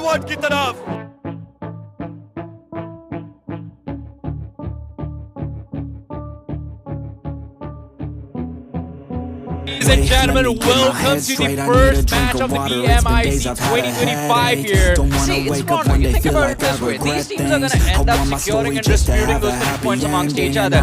Squad की तरफ। Ladies and gentlemen, welcome to the first match of the Bmic 2025 here. See, it's fun when you think about it this way. These teams are going to end up securing and disputing those finish points amongst each other.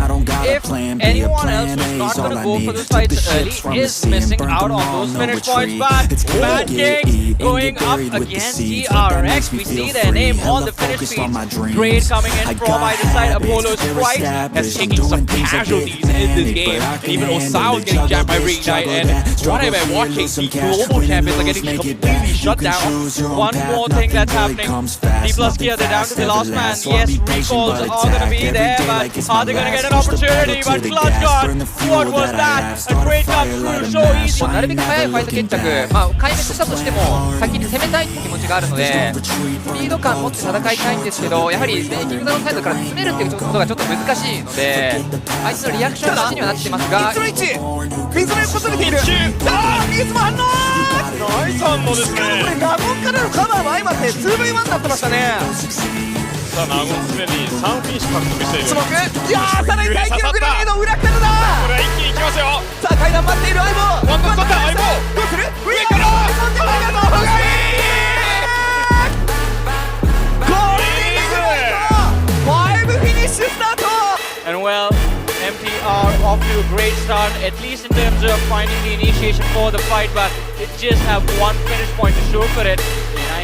If anyone else who's not going to go for the fights early is missing out on those finish points, but Bmic going up against TRX. We see their name on the finish feeds. Trade coming in from either side. Apollo's Sprite has taken some casualties in this game. And even Osao is getting jabbed by Reignite. And what I've been watching, the global champions are getting completely shut down. One more thing that's happening. D plus gear, they're down to the last man. Yes, recalls are going to be there, but are they going to get an opportunity? But Clutch God, what was that? A great come through so easy. なるべく早いファイト決着、壊滅したとしても先に攻めたいって気持ちがあるのでスピード感持って戦いたいんですけど、やはりキングダムサイドから詰めるっていうことがちょっと難しいので相手のリアクション勝ちにはなってますが水の位置水のている。水も反応。ナイス反応ですね。しかもこれナゴンからのカバーも相まって 2v1 になってましたね。さあナゴンすでに3フィニッシュ獲得している。スモーク。いやー、さらに大気のグレネード裏からだ。これは一気にいきますよ。さあ階段待っている相棒。ワンコン取った相棒。どうする？上から。これで5フィニッシュスタート。And well, MTR off to a great start, at least in terms of finding the initiation for the fight, but they just have one finish point to show for it.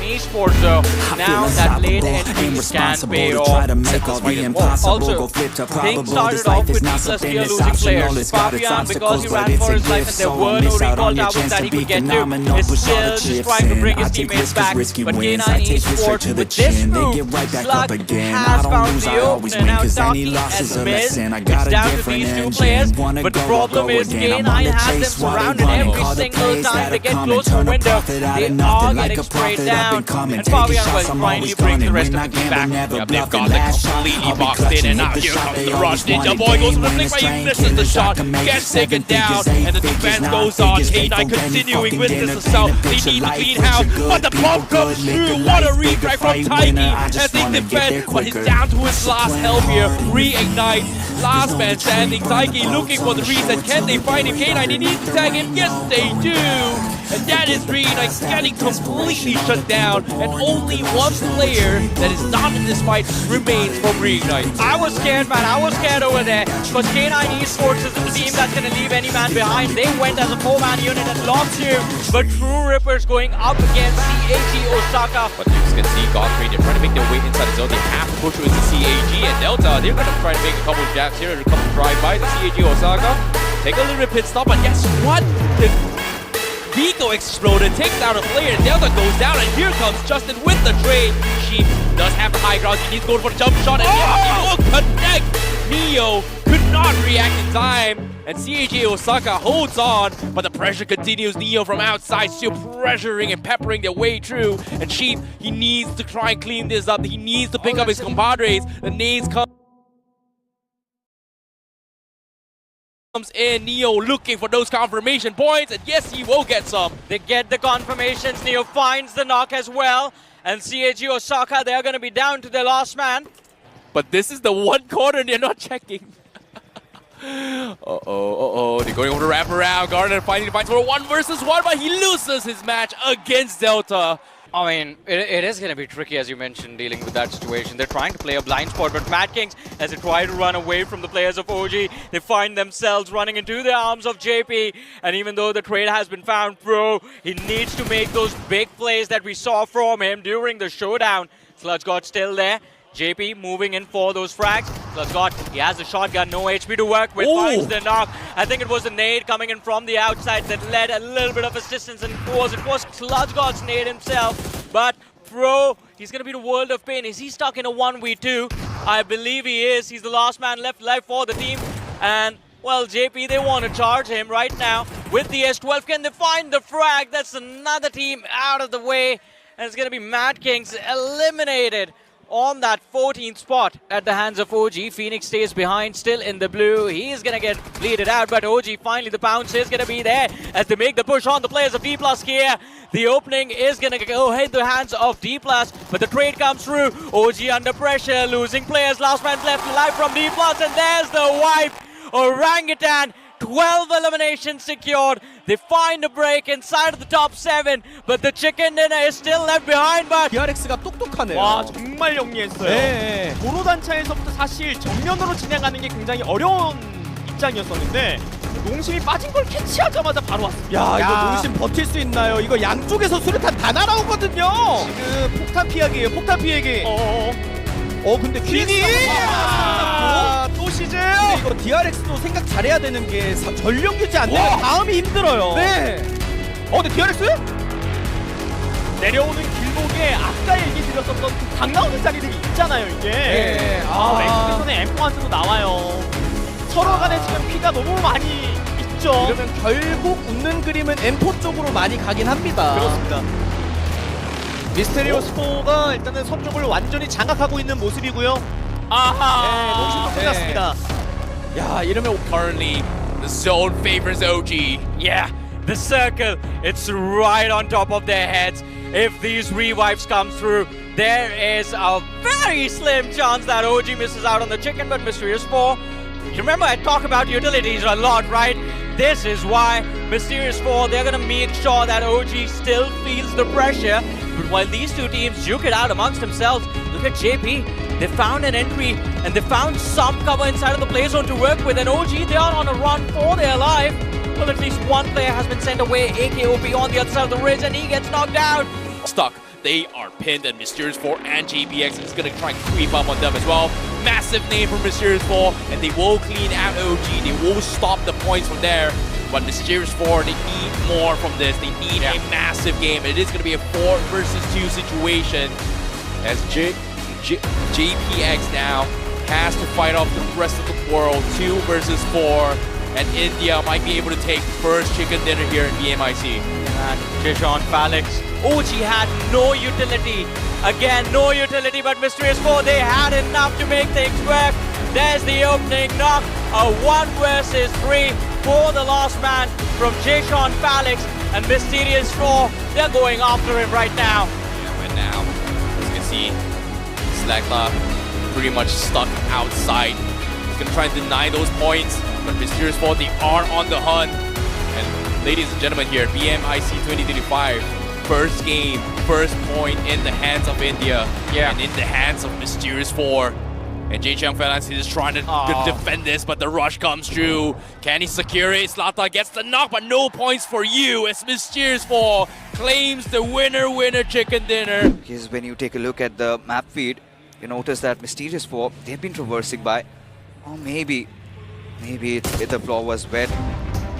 Esports though, now that late entry can pay off. Also, things started off with D plus gear losing players. Fabian, because he ran for his life and there were no recall towers that he could get to, is still just trying to bring his teammates back. But K9 Esports, with this move, Slug has found the opener. Now Taki has missed. It's down to these two players, but the problem is K9 has them surrounded every single time they get close to the window. They are getting sprayed down. And Fabian will finally bring the rest of the team back. Yeah, they've got it completely boxed in, and now here comes the rush. Ninja Boy goes for the flick, but he misses the shot, gets taken down, and the defense goes on. K9 continuing with this assault. They need to clean house, but the bomb comes through. What a retry from Taiki as they defend, but he's down to his last health here. Reignite, last man standing. Taiki looking for the reset. Can they find him? K9, they need to tag him. Yes, they do. And that is Reignite getting completely shut down, and only one player that is not in this fight remains from Reignite. I was scared, man. I was scared over there because K9 Esports isn't the team that's going to leave any man behind. They went as a 4-man unit and lost you, but True Rippers going up against CAG Osaka. But you can see Godfrey, they're trying to make their way inside the zone. They have to push with the CAG, and Delta, they're going to try to make a couple of jabs here, a couple of drive-bys. The CAG Osaka take a little bit pit stop, but guess what? The Vico exploded, takes down a player, Delta goes down, and here comes Justin with the trade. Sheep does have the high ground, he needs to go for a jump shot, and he will connect. Neo could not react in time, and CAG Osaka holds on, but the pressure continues. Neo from outside still pressuring and peppering their way through, and Sheep, he needs to try and clean this up, he needs to pick up his compadres. The nades comes in, Neo looking for those confirmation points, and yes, he will get some. They get the confirmations. Neo finds the knock as well, and CAG Osaka, they're going to be down to their last man. But this is the one corner they're not checking. They're going over the wraparound. Gardner finally fights for a 1 versus 1, but he loses his match against Delta. I mean, it is going to be tricky, as you mentioned, dealing with that situation. They're trying to play a blind spot, but Mad Kings, as they try to run away from the players of OG, they find themselves running into the arms of JP. And even though the trade has been found, he needs to make those big plays that we saw from him during the showdown. Sludge God still there. JP moving in for those frags. Sludge God, he has the shotgun, no HP to work with, finds the knock. I think it was a nade coming in from the outside that led a little bit of assistance, and it was Sludge God's nade himself. But he's going to be the world of pain. Is he stuck in a 1v2? I believe he is. He's the last man left alive for the team. And, well, JP, they want to charge him right now with the S12. Can they find the frag? That's another team out of the way. And it's going to be Mad Kings eliminated. on that 14th spot at the hands of OG. Phoenix stays behind, still in the blue. He's gonna get bleeded out, but OG finally the bounce is gonna be there as they make the push on the players of D+ here. The opening is gonna go hit the hands of D+, but the trade comes through. OG under pressure, losing players. Last man left alive from D+, and there's the wipe. Orangutan, 12 eliminations secured. They find a break inside of the top 7, but the chicken dinner is still left behind. But DRX가 똑똑하네요. 와 정말 영리했어요. 네. 도로 단차에서부터 사실 정면으로 진행하는 게 굉장히 어려운 입장이었었는데 농심이 빠진 걸 캐치하자마자 바로 왔습니다. 야, 이거 농심 버틸 수 있나요? 이거 양쪽에서 수류탄 다 날아오거든요. 지금 폭탄 피하기예요. 폭탄 피하기. 근데 퀸이 또 시즌. 근데 이거 DRX도 생각 잘해야 되는 게 전력 유지 안 되면 다음이 힘들어요. 네. 근데 DRX 내려오는 길목에 아까 얘기 드렸었던 그 강 나오는 자리들이 있잖아요, 이게. 네. 엑스에서는 M1도 나와요. 서로 간에 지금 피가 너무 많이 있죠. 그러면 결국 웃는 그림은 M4 쪽으로 많이 가긴 합니다. 그렇습니다. 미스테리오스 4가 일단은 선쪽을 완전히 장악하고 있는 모습이고요. 네, 농심도 끝났습니다. 야, 이러면 Currently, the zone favors OG. yeah, the circle, it's right on top of their heads. If these revives come through, there is a very slim chance that OG misses out on the chicken, but Mysterious 4, you remember I talk about utilities a lot, right? This is why Mysterious 4, they're gonna make sure that OG still feels the pressure. But while these two teams duke it out amongst themselves, look at JP. They found an entry and they found some cover inside of the play zone to work with. And OG, they are on a run for their life. Well, at least one player has been sent away. AKOP on the other side of the ridge, and he gets knocked out. Stuck. They are pinned, and Mysterious 4 and JPX is going to try and creep up on them as well. Massive name from Mysterious 4, and they will clean out OG. They will stop the points from there. But Mysterious 4, they need more from this. They need a massive game. It is going to be a 4 versus 2 situation as JPX now has to fight off the rest of the world. 2 versus 4, and India might be able to take first chicken dinner here in BMIC. And Jishon Falix, OG had no utility. Again, no utility, but Mysterious 4, they had enough to make things work. There's the opening knock, a 1 versus 3 for the last man from Jishon Falix, and Mysterious 4, they're going after him right now. Yeah, but now, as you can see, Slackla pretty much stuck outside. He's gonna try and deny those points, but Mysterious 4, they are on the hunt. And ladies and gentlemen here, BMIC 2025, first game, first point in the hands of India, and in the hands of Mysterious 4. And Jay-Chung Finance is trying to defend this, but the rush comes through. Can he secure it? Slata gets the knock, but no points for you as Mysterious 4 claims the winner chicken dinner. Because when you take a look at the map feed, you notice that Mysterious 4, they've been traversing by, or maybe the floor was wet.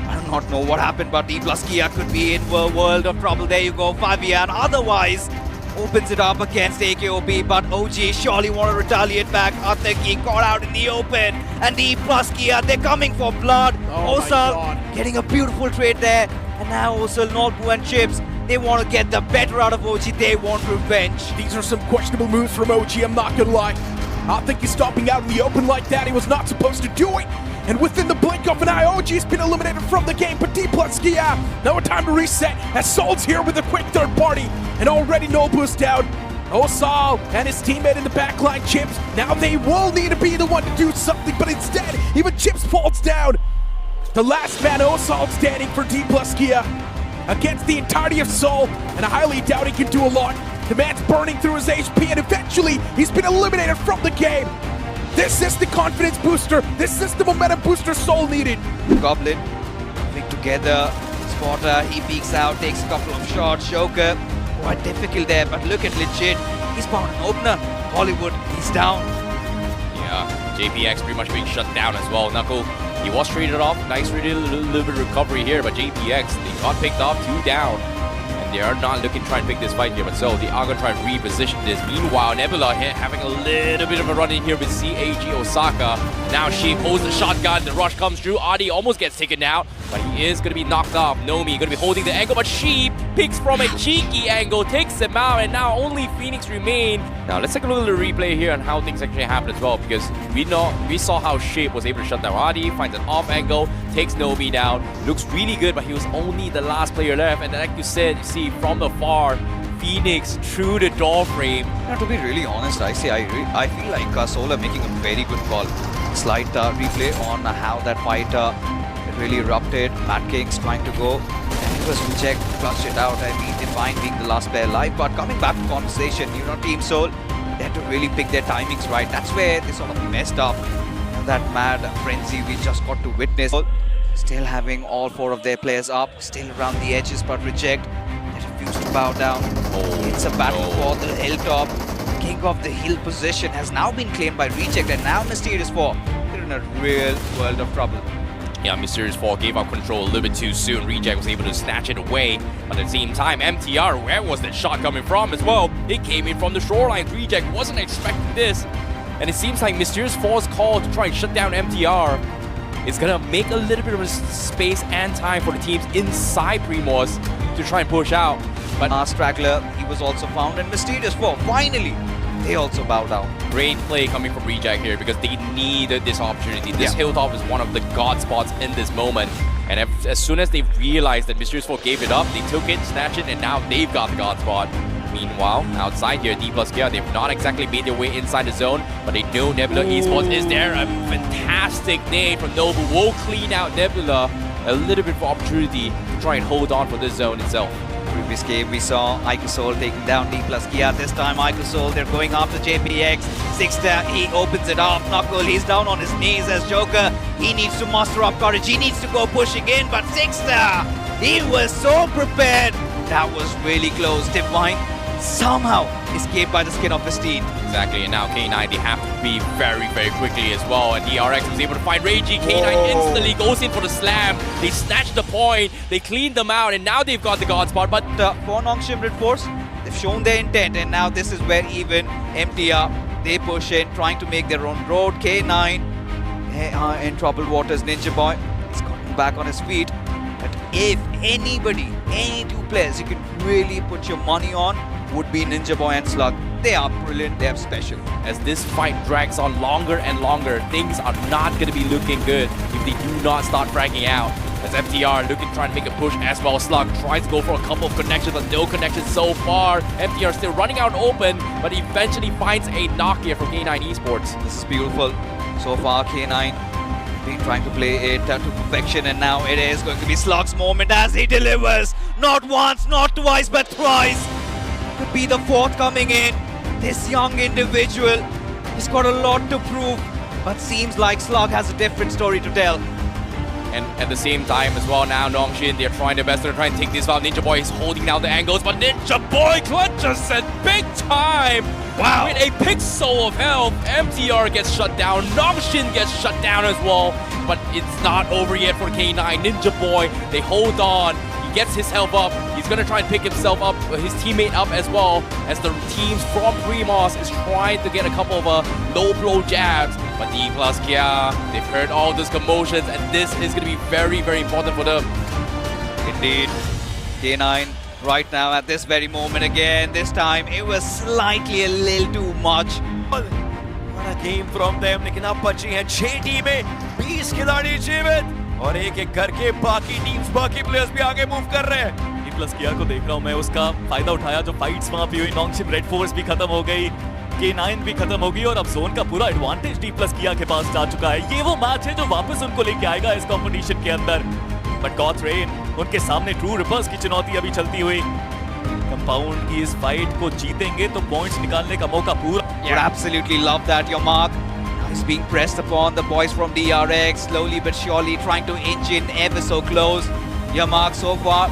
I do not know what happened, but D+ Kia could be in a world of trouble. There you go, Fabian. Otherwise, opens it up against AKOP, but OG surely want to retaliate back. Ateki caught out in the open, and D+ Kia, they're coming for blood. Osal getting a beautiful trade there, and now Osal, Nolbu and Chips, they want to get the better out of OG. They want revenge. These are some questionable moves from OG, I'm not gonna lie. I think he's stopping out in the open like that. He was not supposed to do it. And within the blink of an eye, OG's been eliminated from the game, but D+ Kia, now a time to reset, as Sol's here with a quick third party, and already Nolbu's down. Osal and his teammate in the backline, Chips, now they will need to be the one to do something, but instead, even Chips falls down. The last man, Osal, standing for D+ Kia, against the entirety of Sol, and I highly doubt he can do a lot. The man's burning through his HP, and eventually, he's been eliminated from the game. This is the confidence booster. This is the momentum booster Sol needed. Goblin moving together. Spotter, he peeks out, takes a couple of shots. Joker, quite difficult there, but look at Legit. He's found an opener. Hollywood, he's down. Yeah, JPX pretty much being shut down as well. Knuckle, he was traded off. Nice little bit of recovery here, but JPX, they got picked off, 2 down. They are not looking to try and pick this fight here, but so they are going to try and reposition this. Meanwhile, Nebula here having a little bit of a run in here with CAG Osaka. Now she pulls the shotgun, the rush comes through. Adi almost gets taken out. but he is going to be knocked off. Nomi going to be holding the angle, but she picks from a cheeky angle, takes him out, and now only Phoenix remain. Now let's take a look at the replay here on how things actually happened as well, because we saw how Shape was able to shut down Adi, finds an off angle, takes Nomi down, looks really good, but he was only the last player left. And like you said, you see from the far, Phoenix through the door frame. Now, to be really honest, I feel like Solar making a very good call. Slight replay on how that fight really erupted. Mad Kings trying to go, and it was reject, flushed it out. I mean, Divine being the last player alive, but coming back to conversation, you know, Team Soul, they had to really pick their timings right. That's where they sort of messed up. That mad frenzy we just got to witness. Still having all 4 of their players up, still around the edges, but reject. They refuse to bow down. It's a battle for the hilltop. King of the hill position has now been claimed by Reject, and now Mysterious 4, they're in a real world of trouble. Yeah, Mysterious 4 gave up control a little bit too soon. Reject was able to snatch it away. But at the same time, MTR, where was that shot coming from as well? It came in from the shoreline. Reject wasn't expecting this. And it seems like Mysterious 4's call to try and shut down MTR is going to make a little bit of a space and time for the teams inside Primos to try and push out. But Straggler, he was also found, and Mysterious 4, finally, they also bow down. Great play coming from Reject here, because they needed this opportunity. This hilltop is one of the god spots in this moment. And as soon as they realized that Mysterious 4 gave it up, they took it, snatched it, and now they've got the god spot. Meanwhile, outside here, D+Kia, they've not exactly made their way inside the zone, but they know Nebula Esports is there. A fantastic name from Nobu will clean out Nebula. A little bit of opportunity to try and hold on for this zone itself. Previous game, we saw Ikusol taking down D+Kia. This time, Ikusol, they're going after JPX. Sixter, he opens it up. Knuckle, he's down on his knees as Joker. He needs to muster up courage. He needs to go pushing in, but Sixter, he was so prepared. That was really close. Divine somehow escaped by the skin of his teeth. Exactly, and now K9, they have to be very, very quickly as well. And DRX was able to find Reiji. K9 instantly goes in for the slam. They snatch the point, they clean them out, and now they've got the god spot. But for Nongshim Red Force, they've shown their intent, and now this is where even MTR, they push in, trying to make their own road. K9, they are in troubled waters. Ninja Boy, he's gotten back on his feet. But if anybody, any 2 players you can really put your money on, would be Ninja Boy and Slug. They are brilliant, they are special. As this fight drags on longer and longer, things are not going to be looking good if they do not start fragging out. As FTR looking to try and make a push as well. Slug tries to go for a couple of connections, but no connections so far. FTR still running out open, but eventually finds a knock here from K9 Esports. This is beautiful. So far, K9 been trying to play it to perfection, and now it is going to be Slug's moment as he delivers. Not once, not twice, but thrice. Could be the 4th coming in. This young individual, he's got a lot to prove, but seems like Slug has a different story to tell. And at the same time as well, now Nongshim, they're trying their best to try and take this out. Ninja Boy is holding down the angles, but Ninja Boy clutches it big time! Wow! With a pixel of health, MTR gets shut down, Nongshim gets shut down as well, but it's not over yet for K9. Ninja Boy, they hold on. Gets his health up. He's going to try and pick himself up, his teammate up as well, as the teams from Primos is trying to get a couple of low blow jabs. But D+Kia, they've heard all those commotions, and this is going to be very, very important for them. Indeed. K9 right now at this very moment again. This time it was slightly a little too much. What a game from them. लेकिन अब बची हैं 6 टीमें, 20 खिलाड़ी जीवित, और एक-एक करके बाकी टीम्स, बाकी प्लेयर्स भी आगे मूव कर रहे हैं। D+Kia को देख रहा हूं मैं, उसका फायदा उठाया जो फाइट्स वहां पे हुई। नॉन्गशिम रेड फोर्स भी खत्म हो गई, K9 भी खत्म हो गई, और अब जोन का पूरा एडवांटेज D+Kia के पास जा चुका है। ये वो मैच है जो वापस उनको लेके आएगा इस कंपटीशन के अंदर। बट गॉड रेन, उनके सामने ट्रू रिपर्स की चुनौती अभी चलती हुई। कंपाउंड की इस फाइट को जीतेंगे तो पॉइंट्स निकालने का मौका पूरा। You absolutely love that, your mark. He's being pressed upon. The boys from DRX slowly but surely trying to inch in ever so close. Your mark so far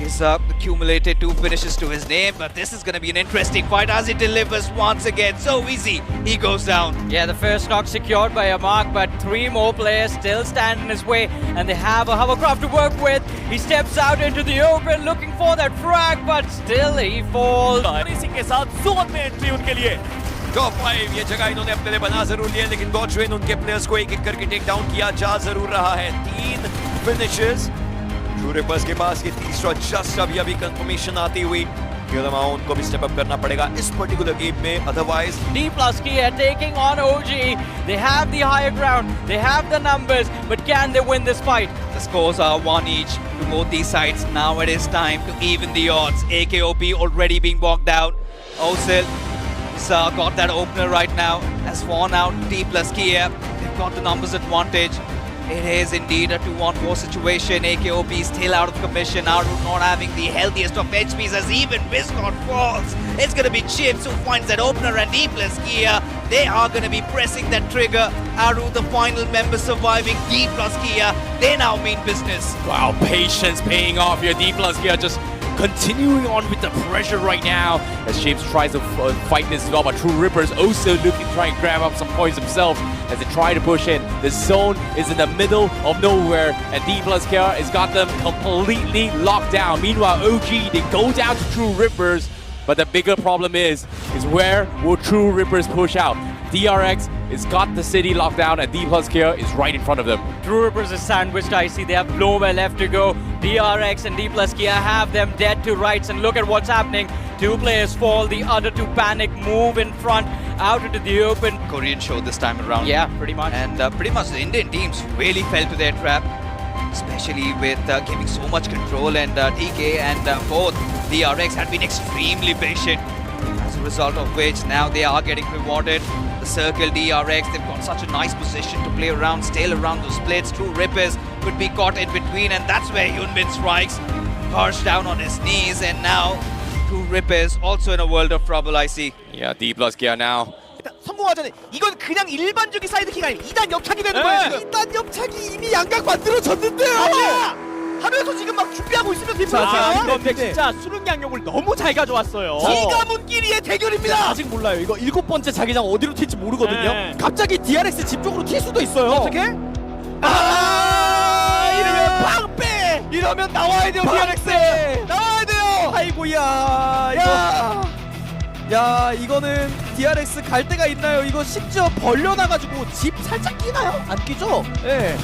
is accumulated 2 finishes to his name, but this is going to be an interesting fight as he delivers once again. So easy, he goes down. Yeah, the first knock secured by Bmic, but 3 more players still stand in his way, and they have a hovercraft to work with. He steps out into the open looking for that frag, but still he falls. इसी के साथ zone में entry उनके लिए। Top 5 ये जगह इन्होंने अपने लिए बना जरूर लिया, लेकिन गॉडरेन उनके प्लेयर्स को एक-एक करके टेक डाउन किया जा जरूर रहा है। 3 finishes. True Rippers के पास ये तीसरा just अभी confirmation आती हुई उनको भी step up करना पड़ेगा इस particular game में, otherwise D+Kia taking on OG. They have the higher ground, they have the numbers, but can they win this fight? The scores are 1 each to both these sides. Now it is time to even the odds. AKOP already being bogged out. Osil got that opener right now. Has fallen out. D+Kia. They've got the numbers advantage. It is indeed a 2-on-4 situation. AKOP still out of commission. Aru not having the healthiest of HPs as even Biscott falls. It's going to be Chips who finds that opener and D+Kia. They are going to be pressing that trigger. Aru, the final member surviving. D+Kia, they now mean business. Wow, patience paying off here. D+Kia just continuing on with the pressure right now as Shapes tries to fight this as well, but True Rippers also looking to try and grab up some points himself as they try to push in. The zone is in the middle of nowhere and D+Kia has got them completely locked down. Meanwhile, OG, they go down to True Rippers, but the bigger problem is where will True Rippers push out? DRX has got the city locked down and D+Kia is right in front of them. True Rippers is sandwiched, I see. They have nowhere left to go. DRX and D+Kia have them dead to rights, and look at what's happening. 2 players fall, the other 2 panic, move in front, out into the open. Korean show this time around. Yeah, pretty much. And pretty much the Indian teams really fell to their trap, especially with giving so much control, and TK and both DRX had been extremely patient, as a result of which now they are getting rewarded. The circle DRX, they've got such a nice position to play around, still around those splits. True Rippers could be caught in between, and that's where Hyunbin strikes. Harsh down on his knees, and now True Rippers also in a world of trouble, I see. Yeah, D+Kia now. 일단 성공하자니 이건 그냥 일반적인 사이드킥이 아니라 2단 옆차기 되는 거예요. 지금. 2단 옆차기 이미 양각 만들어졌는데요. 하면서 지금 막 준비하고 있으면 됩니다. 근데 진짜 수능 양력을 너무 잘 가져왔어요. 기가문끼리의 대결입니다. 아직 몰라요. 이거 7번째 자기장 어디로 튈지 모르거든요. 네. 갑자기 DRX 집 쪽으로 튈 수도 있어요. 어떻게? 이러면 방패! 이러면 나와야 돼요, DRX! 나와야 돼요! 아이고야. 야, 이거는 DRX 갈 데가 있나요? 이거 심지어 벌려놔가지고 집 살짝 끼나요? 안 끼죠? 예. 네.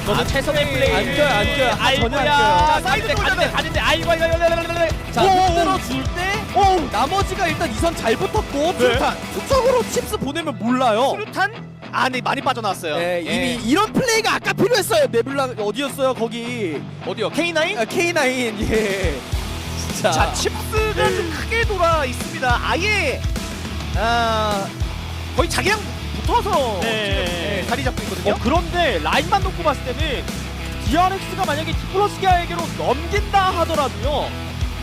이거는 최선의 플레이. 안 껴요, 안 껴요. 전혀 안 껴요. 자, 사이드 가는데, 아이고. 자, 흔들어줄 때, 나머지가 일단 2선 잘 붙었고, 수류탄. 투척으로 칩스 보내면 몰라요. 수류탄 안에 많이 빠져나왔어요. 네, 이미 이런 플레이가 아까 필요했어요. 네뷸라 어디였어요? 거기. 어디요? K9? K9, 예. 자, 칩스가 좀 크게 돌아 있습니다. 아예 거의 자기랑 붙어서 지금 자리 잡고 있거든요. 그런데 라인만 놓고 봤을 때는 DRX가 만약에 D+Ki아에게로 넘긴다 하더라도요,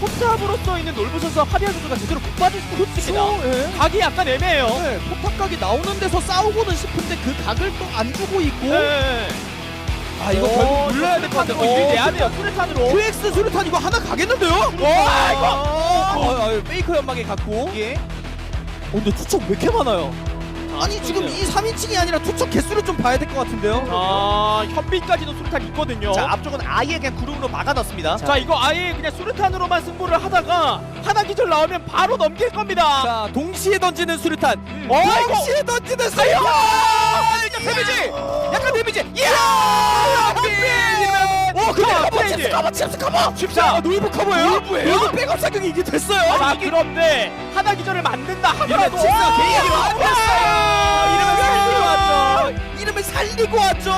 포탑으로 써있는 놀부 선수와 파비아 선수가 제대로 못 받을 수도 있습니다. 각이 약간 애매해요. 포탑 각이 나오는 데서 싸우고는 싶은데 그 각을 또 안 주고 있고. 아, 이거 결국 물러야 될 것 같아요. 일 내야 돼요. 수류탄으로. QX 수류탄 이거 하나 가겠는데요? 이거 페이커 연막에 갖고. 예. 근데 투척 왜 이렇게 많아요? 아니 지금 이 3인칭이 아니라 투척 개수를 좀 봐야 될 것 같은데요? 현빈까지도 수류탄 있거든요. 자, 앞쪽은 아예 그냥 구름으로 막아놨습니다. 자, 이거 아예 그냥 수류탄으로만 승부를 하다가 하나 기절 나오면 바로 넘길 겁니다. 자, 동시에 던지는 수류탄. 동시에 던지는 수류탄. 약간 데미지! 약간 데미지! 이야! 근데 칩스 커버! 칩스 놀부 커버예요? 놀부예요? 놀부 백업 사격이 이게 됐어요? 자, 그런데 하나 기절을 만든다 하더라도 칩스가 개인이 왔어요! 이름을 살리고 왔죠!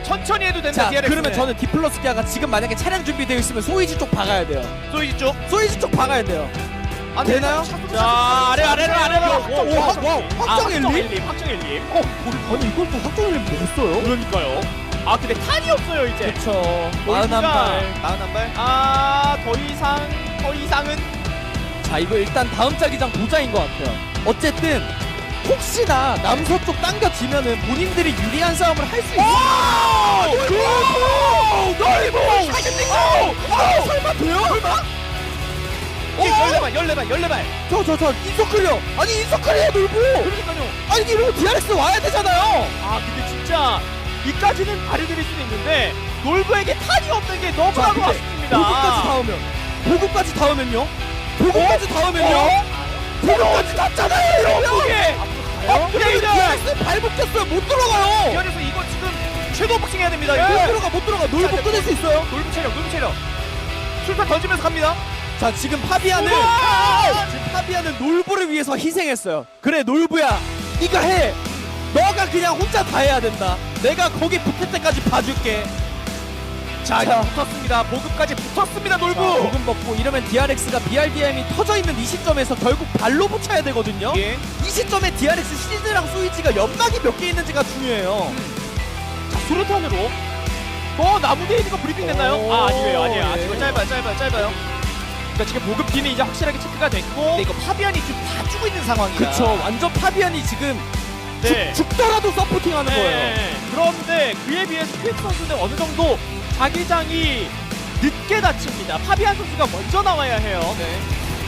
천천히 해도 된다, 자, DRX. 그러면 저는 D+Ki아가 지금 만약에 차량 준비되어 있으면 소이지 쪽 박아야 돼요. 소이지 쪽? 소이지 쪽 박아야 돼요. 안 되나요? 자, 아래로. 확정 1림? 확정 1림. 아니 이걸 또 확정 1림 냈어요? 그러니까요. 아, 근데 탄이 없어요, 이제. 그쵸. 41발. 41발. 더 이상은. 자, 이거 일단 다음 자기장 도자인 것 같아요. 어쨌든 혹시나 남서쪽 당겨지면은 본인들이 유리한 싸움을 할 수 있어요. 놀부! 설마 돼요? 설마? 14발. 저 인서클이요. 아니 인서클이에요 놀부. 그러니까요. 아니 이러면 DRX 와야 되잖아요. 아, 근데 진짜 이까지는 발휘드릴 수도 있는데 놀부에게 탄이 없는 게 너무나도 아쉽습니다. 보급까지 닿으면요? 보급까지 닿잖아요. 이러면. DRX 발 붙였어요. 못 들어가요. 그래서 이거 지금 섀도우 복싱 해야 됩니다. 못 들어가. 놀부 끊을 수 있어요. 놀부 체력. 술탄 던지면서 갑니다. 자, 지금 파비안은 놀부를 위해서 희생했어요. 그래, 놀부야, 네가 해. 너가 그냥 혼자 다 해야 된다. 내가 거기 붙을 때까지 봐줄게. 자, 붙었습니다. 보급까지 붙었습니다. 놀부. 보급 먹고 이러면 DRX가 BRDM이 터져 있는 이 시점에서 결국 발로 붙여야 되거든요. 이 시점에 DRX 시즈랑 스위치가 연막이 몇 개 있는지가 중요해요. 자, 수류탄으로. 나무대에 있는 거 브리핑 됐나요? 아니에요. 아직 짧아요. 그러니까 지금 보급기는 이제 확실하게 체크가 됐고. 근데 이거 파비안이 좀 봐주고 있는 상황이야. 그쵸. 완전 파비안이 지금 죽더라도 서포팅하는 거예요. 그런데 그에 비해서 퀴익 선수는 어느 정도 자기장이 늦게 다칩니다. 파비안 선수가 먼저 나와야 해요.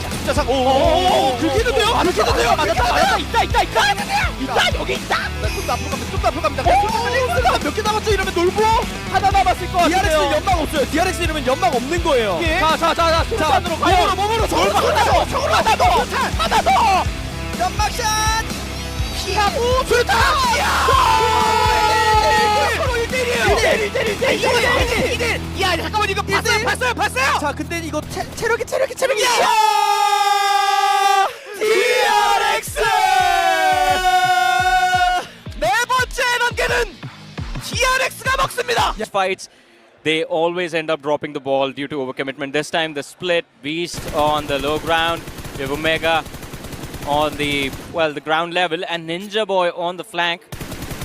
자, 숫자상 긁히는데요? 맞았다. 있다. 여기 있다. 좀 더 앞으로 갑니다. 몇 개 남았죠? 이러면 놀부? 하나 남았을 것 같아요. DRX는 연막 없어요. DRX 이러면 연막 없는 거예요. 자, 수류탄으로 가요. 몸으로 하나 더. 연막샷 피하고 수류탄. 서로 1대1. 야, 잠깐만, 이거 봤어요. 자, 근데 이거 체력이. DRX 네 번째 단계는 DRX가 먹습니다. Fights, they always end up dropping the ball due to overcommitment. This time, the split Beast on the low ground. We have Omega on the ground level, and Ninja Boy on the flank.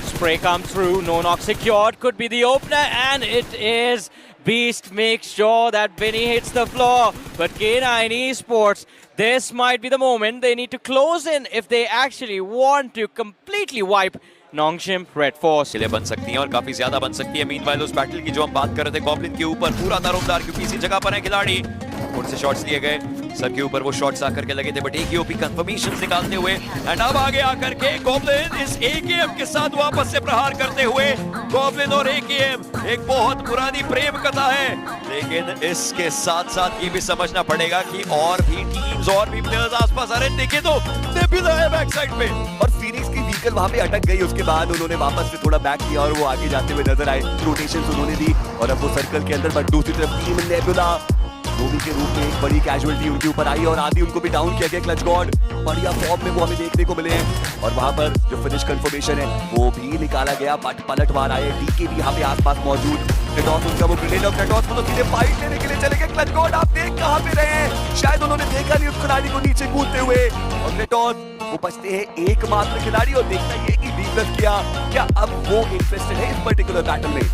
Spray come through, no knock secured, could be the opener, and it is. Beast makes sure that Vinny hits the floor, but K9 Esports, this might be the moment they need to close in if they actually want to completely wipe Nongshim Red Force. किले बन सकती हैं और काफी ज्यादा बन सकती है। मीनवाइल उस बैटल की जो हम बात कर रहे थे गॉब्लिन के ऊपर पूरा दारोमदार, क्योंकि इसी जगह पर है खिलाड़ी। उनसे शॉट्स लिए गए, सर के ऊपर वो शॉट्स आकर के लगे थे, बट AKOP कंफर्मेशन निकालते हुए एंड अब आगे आकर के गॉब्लिन इस AKM के साथ वापस से प्रहार करते हुए। गॉब्लिन और AKM एक बहुत पुरानी प्रेम कथा है, लेकिन इसके साथ साथ ये भी समझना पड़ेगा कि और भी टीम्स और भी प्लेयर्स आसपास आ रहे हैं। देखे तो नेबुला है बैक साइड पे और फिनिक्स की व्हीकल वहां पे अटक गई। उसके बाद उन्होंने वापस से थोड़ा बैक किया और वो आगे जाते हुए नजर आए। रोटेशंस उन्होंने दी और अब वो सर्कल के अंदर, बट दूसरी तरफ टीम नेबुला धोनी के रूप में एक बड़ी कैजुअलिटी उनके ऊपर आई और आधी उनको भी डाउन किया गया। क्लच गॉड बढ़िया फॉर्म में वो हमें देखने को मिले हैं और वहां पर जो फिनिश कंफर्मेशन है वो भी निकाला गया, बट पलटवार आए। डीके भी यहाँ पे आसपास मौजूद। क्रेटोस उनका वो ग्रेनेड और क्रेटोस को तो सीधे फाइट लेने के लिए चले गए। क्लच गॉड आप देख कहाँ पे रहे हैं, शायद उन्होंने देखा नहीं उस खिलाड़ी को नीचे कूदते हुए। और क्रेटोस वो बचते हैं एकमात्र खिलाड़ी और देखना ये कि डीप्लस किया क्या अब वो इंटरेस्टेड है इस पर्टिकुलर बैटल में।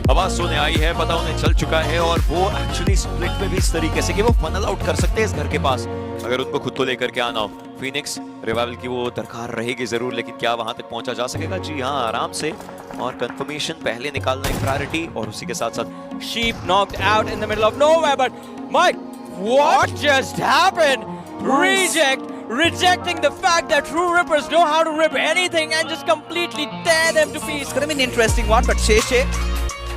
आवाज सुने आई है, पता उन्हें चल चुका है और वो एक्चुअली स्प्लिट में भी इस तरीके से कि वो फनल आउट कर सकते हैं इस घर के पास अगर उनको खुद को लेकर के आना हो। फिनिक्स रिवाइवल की वो दरकार रहेगी जरूर, लेकिन क्या वहां तक पहुंचा जा सकेगा? जी हाँ, आराम से। और कंफर्मेशन पहले निकालना एक प्रायोरिटी और उसी के साथ साथ Sheep knocked out in the middle of nowhere, but Mike, what just happened? Rejecting the fact that True Rippers know how to rip anything and just completely tear them to pieces. It's gonna be an interesting one, but Shay,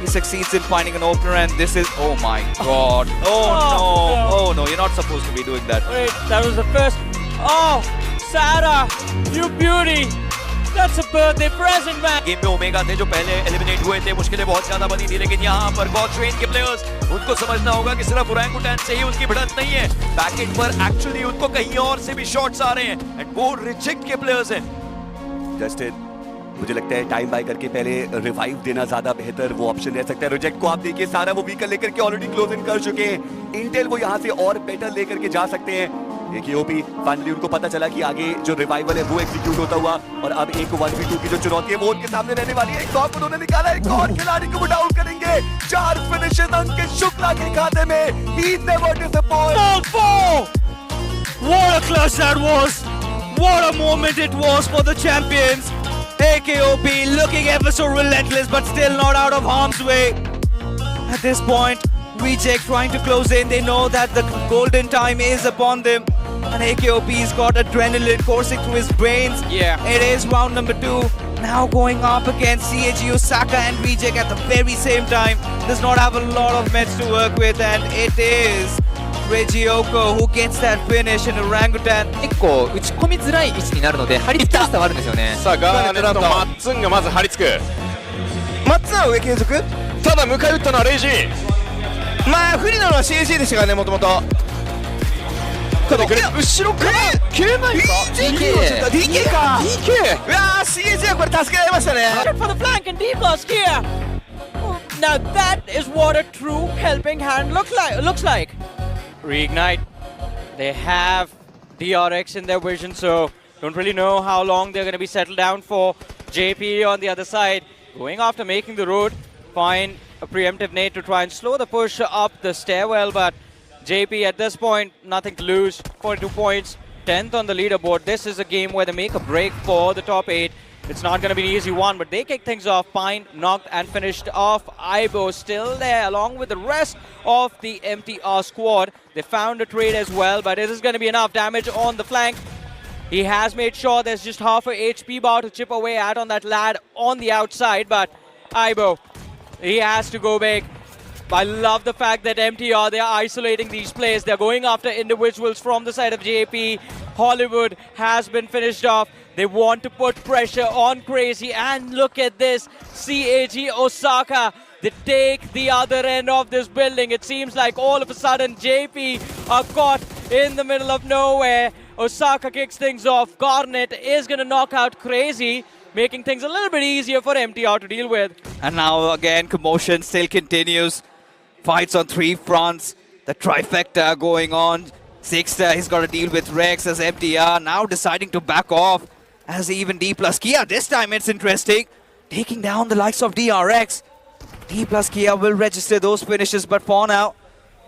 he succeeds in finding an opener, and this is, oh my god. Oh no, you're not supposed to be doing that. Wait, that was the first. Oh, Sarah, you beauty. That's a birthday present, man. Game में omega थे जो पहले eliminate हुए थे, मुश्किलें बहुत ज्यादा बनी थी, लेकिन यहाँ पर गॉड ट्रेन के प्लेयर्स उनको समझना होगा कि सिर्फ ओरंगुटैन से ही उनकी भिड़ंत नहीं है। बैकेट पर एक्चुअली उनको कहीं और से भी शॉट्स आ रहे हैं एंड वो रिजेक्ट के प्लेयर्स हैं। जस्टिन मुझे लगता है टाइम बाय करके पहले रिवाइव देना ज्यादा बेहतर वो ऑप्शन रह सकता है। रिजेक्ट को आप देखिए, सारा वो व्हीकल लेकर के ऑलरेडी क्लोज इन कर चुके हैं। इंटेल वो यहाँ से और बेटर लेकर के जा सकते हैं। AKOP फाइनली उनको पता चला कि आगे जो रिवाइवल है वो एग्जीक्यूट होता हुआ और अब एक 1v2 की जो चुनौती है वो उनके सामने रहने वाली है। एक टॉप उन्होंने निकाला, एक और खिलाड़ी को डाउन करेंगे। 4 फिनिशेस अंकित शुक्ला के खाते में। He never disappoints. What a clutch that was! What a moment it was for the champions! AKOP looking ever so relentless, but still not out of harm's way. At this point, Reject trying to close in. They know that the golden time is upon them. And AKOP's got adrenaline coursing through his brains. Yeah. It is round number 2. Now going up against CAG Osaka and Reject at the very same time. Does not have a lot of meds to work with, and it is Regioko who gets that finish in Orangutan. 結構打ち込みづらい位置になるので張り付きやすさはあるんですよね。さあガーネットマッツンがまず張り付く。松は上継続。ただ迎え撃ったのはレイジ。まあ不利なのは CG でしたからね、もともと。ただ後ろから消えないか。 DK か。 DK。うわー CG はこれ助けられましたね。 For the flank and D-Plus here. Now that is what a true helping hand looks like. Reignite. They have DRX in their vision, so don't really know how long they're going to be settled down for. JP on the other side, going after making the road, find a preemptive nade to try and slow the push up the stairwell, but JP at this point, nothing to lose. 42 points, 10th on the leaderboard. This is a game where they make a break for the top 8. It's not going to be an easy one, but they kick things off. Pine knocked and finished off. Ibo still there along with the rest of the MTR squad. They found a trade as well, but it is going to be enough damage on the flank. He has made sure there's just half a HP bar to chip away at on that lad on the outside, but Ibo, he has to go big. I love the fact that MTR, they're isolating these players. They're going after individuals from the side of JP. Hollywood has been finished off. They want to put pressure on Crazy, and look at this. CAG Osaka, they take the other end of this building. It seems like all of a sudden JP are caught in the middle of nowhere. Osaka kicks things off. Garnet is going to knock out Crazy, making things a little bit easier for MTR to deal with. And now again, commotion still continues. Fights on 3 fronts. The trifecta going on. Sixter, he's got to deal with Rex as MTR now deciding to back off. As even D plus Kia, this time it's interesting. Taking down the likes of DRX. D plus Kia will register those finishes, but for now,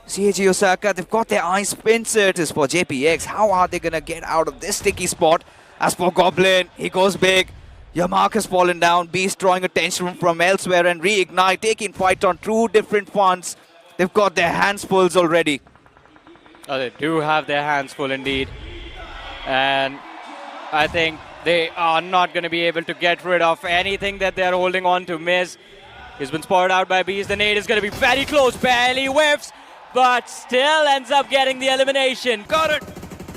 CAG Osaka, they've got their eyes pincered. As for JPX, how are they going to get out of this sticky spot? As for Goblin, he goes big. Yamak has fallen down. Beast drawing attention from elsewhere, and Reignite taking fight on 2 different fronts. They've got their hands full already. Oh, they do have their hands full indeed. And I think they are not going to be able to get rid of anything that they're holding on to. Miz, he's been spotted out by Beast. The nade is going to be very close. Barely whiffs, but still ends up getting the elimination. Got it.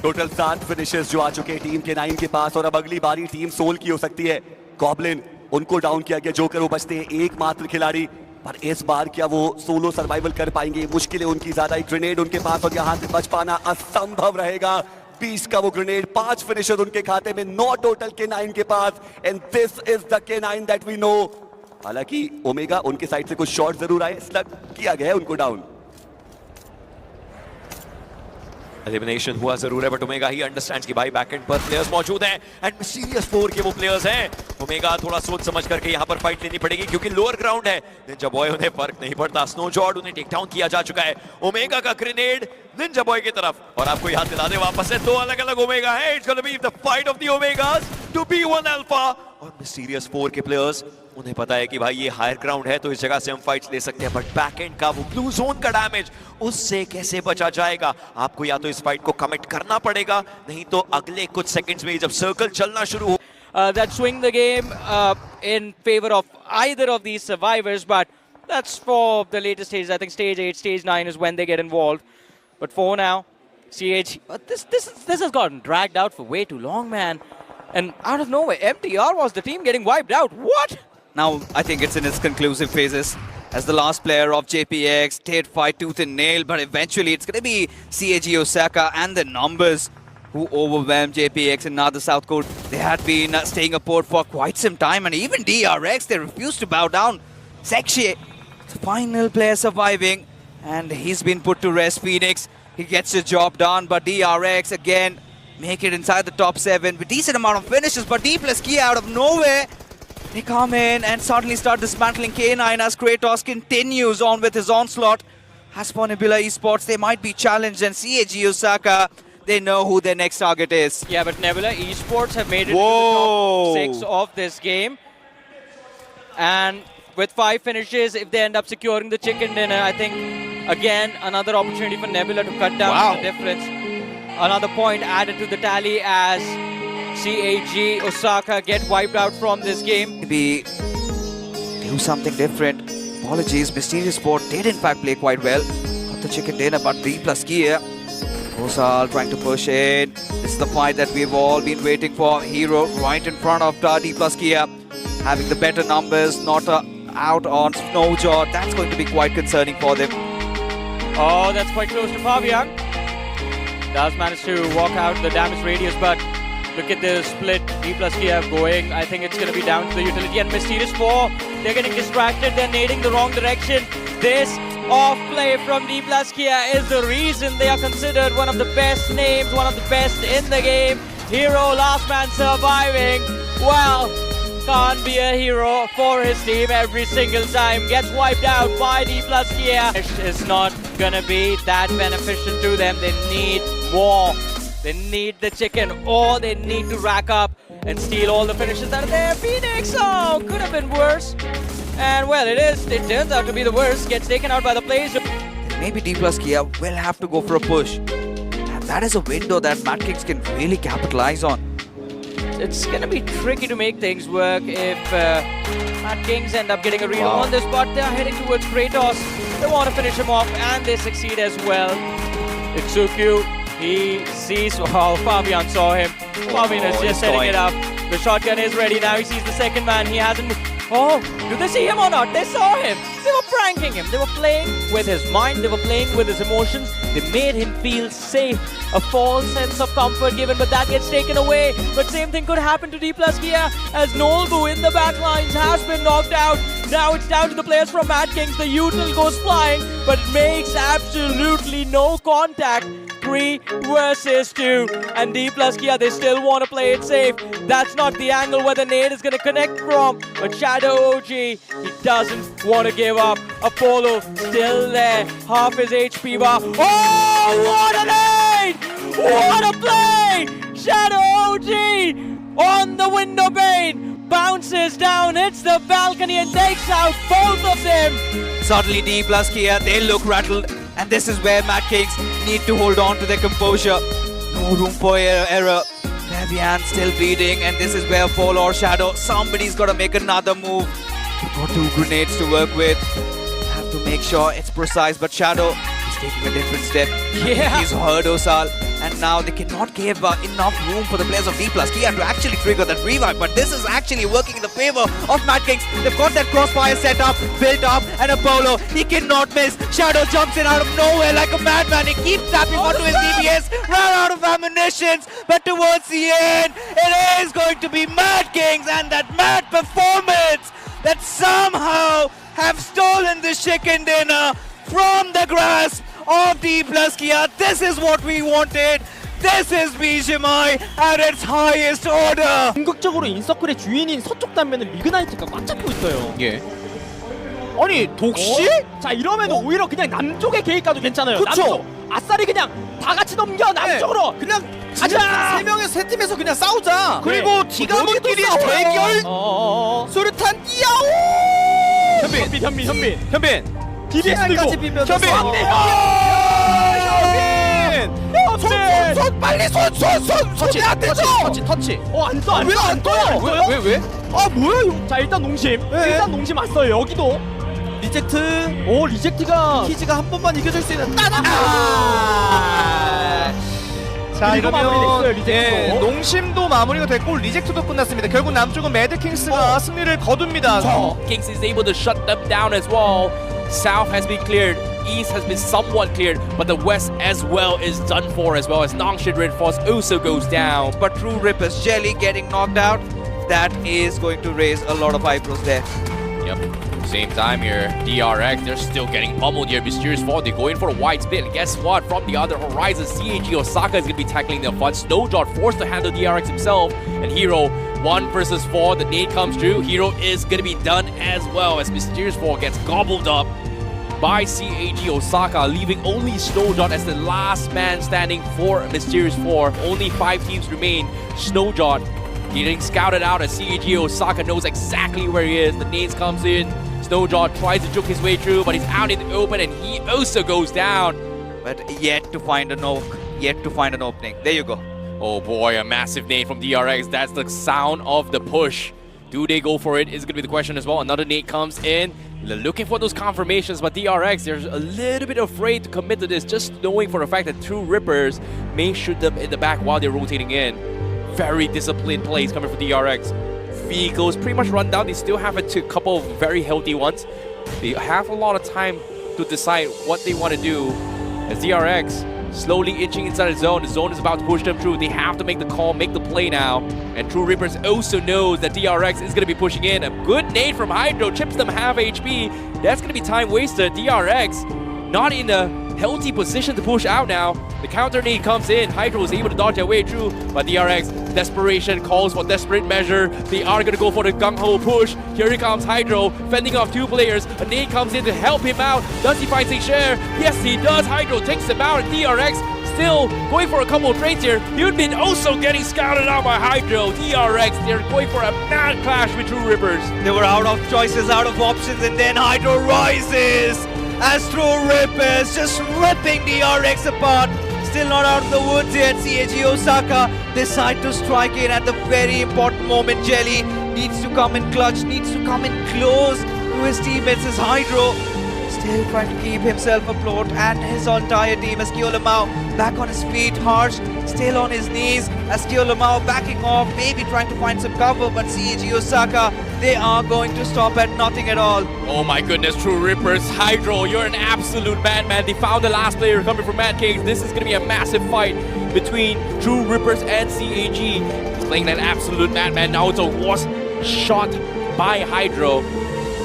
Total 7 finishes जो आ चुके हैं team के 9 के पास, और अब अगली बारी team soul की हो सकती है. गॉब्लिन उनको डाउन किया गया, जोकर वो बचते हैं एकमात्र खिलाड़ी, पर इस बार क्या वो सोलो सर्वाइवल कर पाएंगे? मुश्किल है उनकी ज्यादा. एक ग्रेनेड उनके पास और यहाँ से बच पाना असंभव रहेगा. 20 का वो ग्रेनेड, 5 फिनिशर उनके खाते में, 9 टोटल के 9 के पास, एंड दिस इज द के 9 दैट वी नो. हालांकि ओमेगा उनके साइड से कुछ शॉट जरूर आए, स्लग किया गया है उनको डाउन. एलिमिनेशन हुआ जरूर है, बट ओमेगा ही अंडरस्टैंड्स कि भाई बैकएंड पर प्लेयर्स मौजूद हैं, एंड मिस्टीरियस 4 के वो प्लेयर्स हैं. ओमेगा थोड़ा सोच समझ करके यहाँ पर फाइट लेनी पड़ेगी, क्योंकि लोअर ग्राउंड है. निंजा बॉय उन्हें फर्क नहीं पड़ता. स्नो जॉर्ड उन्हें टेक डाउन किया जा चुका है. ओमेगा का ग्रेनेड निंजा बॉय की तरफ, और आपको याद दिला दे वापस से 2 अलग अलग ओमेगा है. It's gonna be the fight of the omegas to be 1 alpha. और मिस्टीरियस 4 के प्लेयर्स, उन्हें पता है कि भाई ये हायर ग्राउंड है, तो इस जगह से हम फाइट्स ले सकते हैं, बट बैकएंड का वो ब्लू जोन का डैमेज, उससे कैसे बचा जाएगा? आपको या तो इस फाइट को कमिट करना पड़ेगा, नहीं तो अगले कुछ सेकंड्स में जब सर्कल चलना शुरू हो That swing the game in favor of either of these survivors, but that's for the later stages. I think stage 8, stage 9 is when they get involved. But for now, CH, this has gotten dragged out for way too long, man. And out of nowhere, MTR was the team getting wiped out. What? Now, I think it's in its conclusive phases. As the last player of JPX did fight tooth and nail, but eventually it's going to be CAG Osaka and the numbers who overwhelmed JPX in North South Court. They had been staying aboard for quite some time, and even DRX, they refused to bow down. Sekshi, the final player surviving, and he's been put to rest. Phoenix, he gets the job done, but DRX again make it inside the top 7 with decent amount of finishes, but D plus Kia out of nowhere, they come in and suddenly start dismantling K9 as Kratos continues on with his onslaught. As for Nebula Esports, they might be challenged, and CAG Osaka, they know who their next target is. Yeah, but Nebula Esports have made it to the top 6 of this game. And with 5 finishes, if they end up securing the chicken dinner, I think, again, another opportunity for Nebula to cut down the difference. Another point added to the tally as CAG Osaka get wiped out from this game. Maybe do something different. Apologies, Mysterious Sport did in fact play quite well. Got the chicken dinner, but D plus Kia. Osal trying to push in. This is the fight that we've all been waiting for. Hero right in front of D plus Kia. Having the better numbers, not a out on Snowjaw. That's going to be quite concerning for them. Oh, that's quite close to Fabian. Does manage to walk out the damage radius, but look at the split. D plus Kiev going. I think it's going to be down to the utility. And Mysterious 4, they're getting distracted. They're nading the wrong direction. This off play from D plus Kia is the reason they are considered one of the best names, one of the best in the game. Hero, last man surviving. Well, can't be a hero for his team every single time. Gets wiped out by D plus Kia. It's not gonna be that beneficial to them. They need more. They need the chicken, or they need to rack up and steal all the finishes that are there. Phoenix, oh, could have been worse. And well, it turns out to be the worst. Gets taken out by the players. Maybe D plus Kia will have to go for a push. And that is a window that Mad Kings can really capitalize on. It's gonna be tricky to make things work if Mad Kings end up getting a read on this, but they're heading towards Kratos. They want to finish him off, and they succeed as well. Itsuku, he sees, well, Fabian saw him. Fabian is just setting it up. The shotgun is ready now. He sees the second man. He hasn't. Oh, do they see him or not? They saw him. They were pranking him. They were playing with his mind. They were playing with his emotions. They made him feel safe. A false sense of comfort given, but that gets taken away. But same thing could happen to D plus Kia as Nolbu in the back lines has been knocked out. Now it's down to the players from Mad Kings. The util goes flying, but makes absolutely no contact. 3 versus 2, and D plus Kia, they still want to play it safe. That's not the angle where the nade is going to connect from, but Shadow OG, he doesn't want to give up. Apollo still there, half his HP bar. Oh, what a nade! What a play! Shadow OG on the window pane, bounces down, hits the balcony and takes out both of them. Suddenly D plus Kia, they look rattled. And this is where Mad Kings need to hold on to their composure. No room for error. Fabian still bleeding, and this is where Fall or Shadow, somebody's got to make another move. They've got 2 grenades to work with. Have to make sure it's precise, but Shadow is taking a different step. Yeah. He's heard Osal, and now they cannot give enough room for the players of D plus Kia to actually trigger that revive. But this is actually working in the favor of Mad Kings. They've got that crossfire set up, built up, and Apollo, he cannot miss. Shadow jumps in out of nowhere like a madman. He keeps tapping onto his DPS, ran out of ammunition. But towards the end, it is going to be Mad Kings and that mad performance that somehow have stolen the chicken dinner from the grasp of D plus Kia. This is what we wanted. This is Bmic at its highest order. 궁극적으로 인서클의 주인인 서쪽 단면은 리그나이트가 꽉 잡고 있어요. 예. 아니 독시? 자 이러면 오히려 그냥 남쪽에 개입 가도 괜찮아요. 그쵸? 남쪽. 아싸리 그냥 다 같이 넘겨 남쪽으로. 그냥 가자! 세 명의 세 팀에서 그냥 싸우자. 그리고 디가모끼리 대결. 수류탄 야오. 현빈. DBS까지 비벼. 현빈! 손 빨리 손이 안 되죠. 터치. 안 떠. 왜 안 떠요? 왜? 아 뭐야 이거? 자 일단 농심. 네. 일단 농심 왔어요. 여기도. 리젝트. 오 리젝트가. 키즈가 한 번만 이겨줄 수 있는. 자 그리고 마무리됐어요, 리젝트도. 예, 농심도 마무리가 됐고 리젝트도 끝났습니다. 결국 남쪽은 매드킹스가 승리를 거둡니다. Kings is able to shut them down as well. South has been cleared. East has been somewhat cleared, but the West as well is done for as well as Nongshid Reinforce also goes down. But True Ripper's Jelly getting knocked out, that is going to raise a lot of eyebrows there. Yep. Same time here, DRX, they're still getting pummeled here. Mysterious 4, they go in for a wide split. And guess what? From the other horizon, CAG Osaka is going to be tackling them fun. Snowjaw forced to handle DRX himself. And Hero, 1 versus 4, the nade comes through. Hero is going to be done as well as Mysterious 4 gets gobbled up by CAG Osaka, leaving only Snowjaw as the last man standing for Mysterious 4. Only 5 teams remain. Snowjaw getting scouted out as CAG Osaka knows exactly where he is. The nades comes in. Snowjaw tries to juke his way through, but he's out in the open and he also goes down. But yet to find an opening. There you go. Oh boy, a massive nade from DRX. That's the sound of the push. Do they go for it is going to be the question as well. Another nade comes in. They're looking for those confirmations, but DRX, they're a little bit afraid to commit to this, just knowing for a fact that True Rippers may shoot them in the back while they're rotating in. Very disciplined plays coming from DRX. vehicles pretty much run down. They still have a couple of very healthy ones. They have a lot of time to decide what they want to do. As DRX slowly inching inside the zone is about to push them through. They have to make the call, make the play now. And True Rippers also knows that DRX is going to be pushing in. A good nade from Hydro, chips them half HP. That's going to be time wasted. DRX not in a healthy position to push out now. The counter nade comes in. Hydro is able to dodge their way through, but DRX desperation calls for desperate measure. They are going to go for the gung-ho push. Here he comes Hydro, fending off two players. A nade comes in to help him out. Does he find a share? Yes, he does. Hydro takes him out, and DRX still going for a couple of trades here. Yunbin also getting scouted out by Hydro. DRX, they're going for a mad clash with True Rippers. They were out of choices, out of options, and then Hydro rises as True Rippers just ripping DRX apart. Still not out of the woods yet. CAG Osaka decide to strike in at the very important moment. Jelly needs to come in clutch, needs to come in close to his teammates as Hydro still trying to keep himself afloat and his entire team as Kyolamau back on his feet. Harsh still on his knees as Kyolamau backing off, maybe trying to find some cover, but CAG Osaka, they are going to stop at nothing at all. Oh my goodness, True Rippers. Hydro, you're an absolute madman. They found the last player coming from Mad Kings. This is going to be a massive fight between True Rippers and CAG. He's playing that absolute madman. Naoto was shot by Hydro.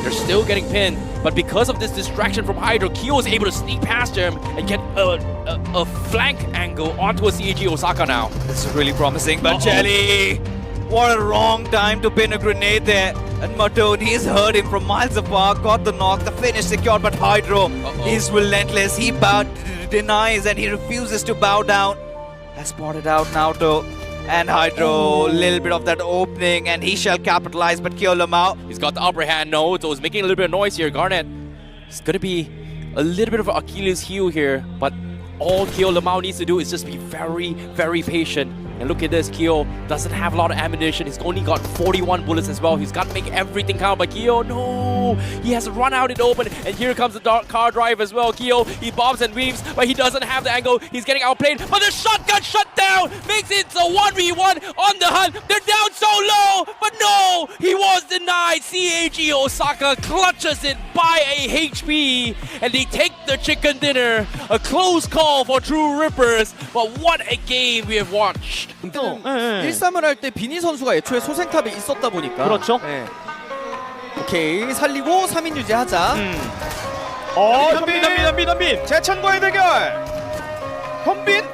They're still getting pinned, but because of this distraction from Hydro, Kyo is able to sneak past him and get a flank angle onto a CAG Osaka now. This is really promising, but Jelly, what a wrong time to pin a grenade there. And Matone, he's heard him from miles apart, got the knock, the finish secured, but Hydro is relentless. He denies and he refuses to bow down. Has spotted out Naoto. And Hydro, a little bit of that opening, and he shall capitalize, but Kyolamau, He's got the upper hand. Naoto is making a little bit of noise here. Garnet, it's going to be a little bit of an Achilles heel here, but all Kyolamau needs to do is just be very, very patient. And look at this, Kyo doesn't have a lot of ammunition. He's only got 41 bullets as well. He's got to make everything count, but Kyo, no! He has to run out in open, and here comes the car drive as well. Kyo, he bobs and weaves, but he doesn't have the angle. He's getting outplayed, but the shotgun shut down! Makes it a 1v1 on the hunt. They're down so low, but no! He was denied. CAG Osaka clutches it by a HP, and they take the chicken dinner. A close call for True Rippers, but what a game we have watched. 1-3을 할 때 비니 선수가 애초에 소생탑에 있었다 보니까 그렇죠. 네. 오케이, 살리고 3인 유지하자. 현빈 재창과의 대결. 현빈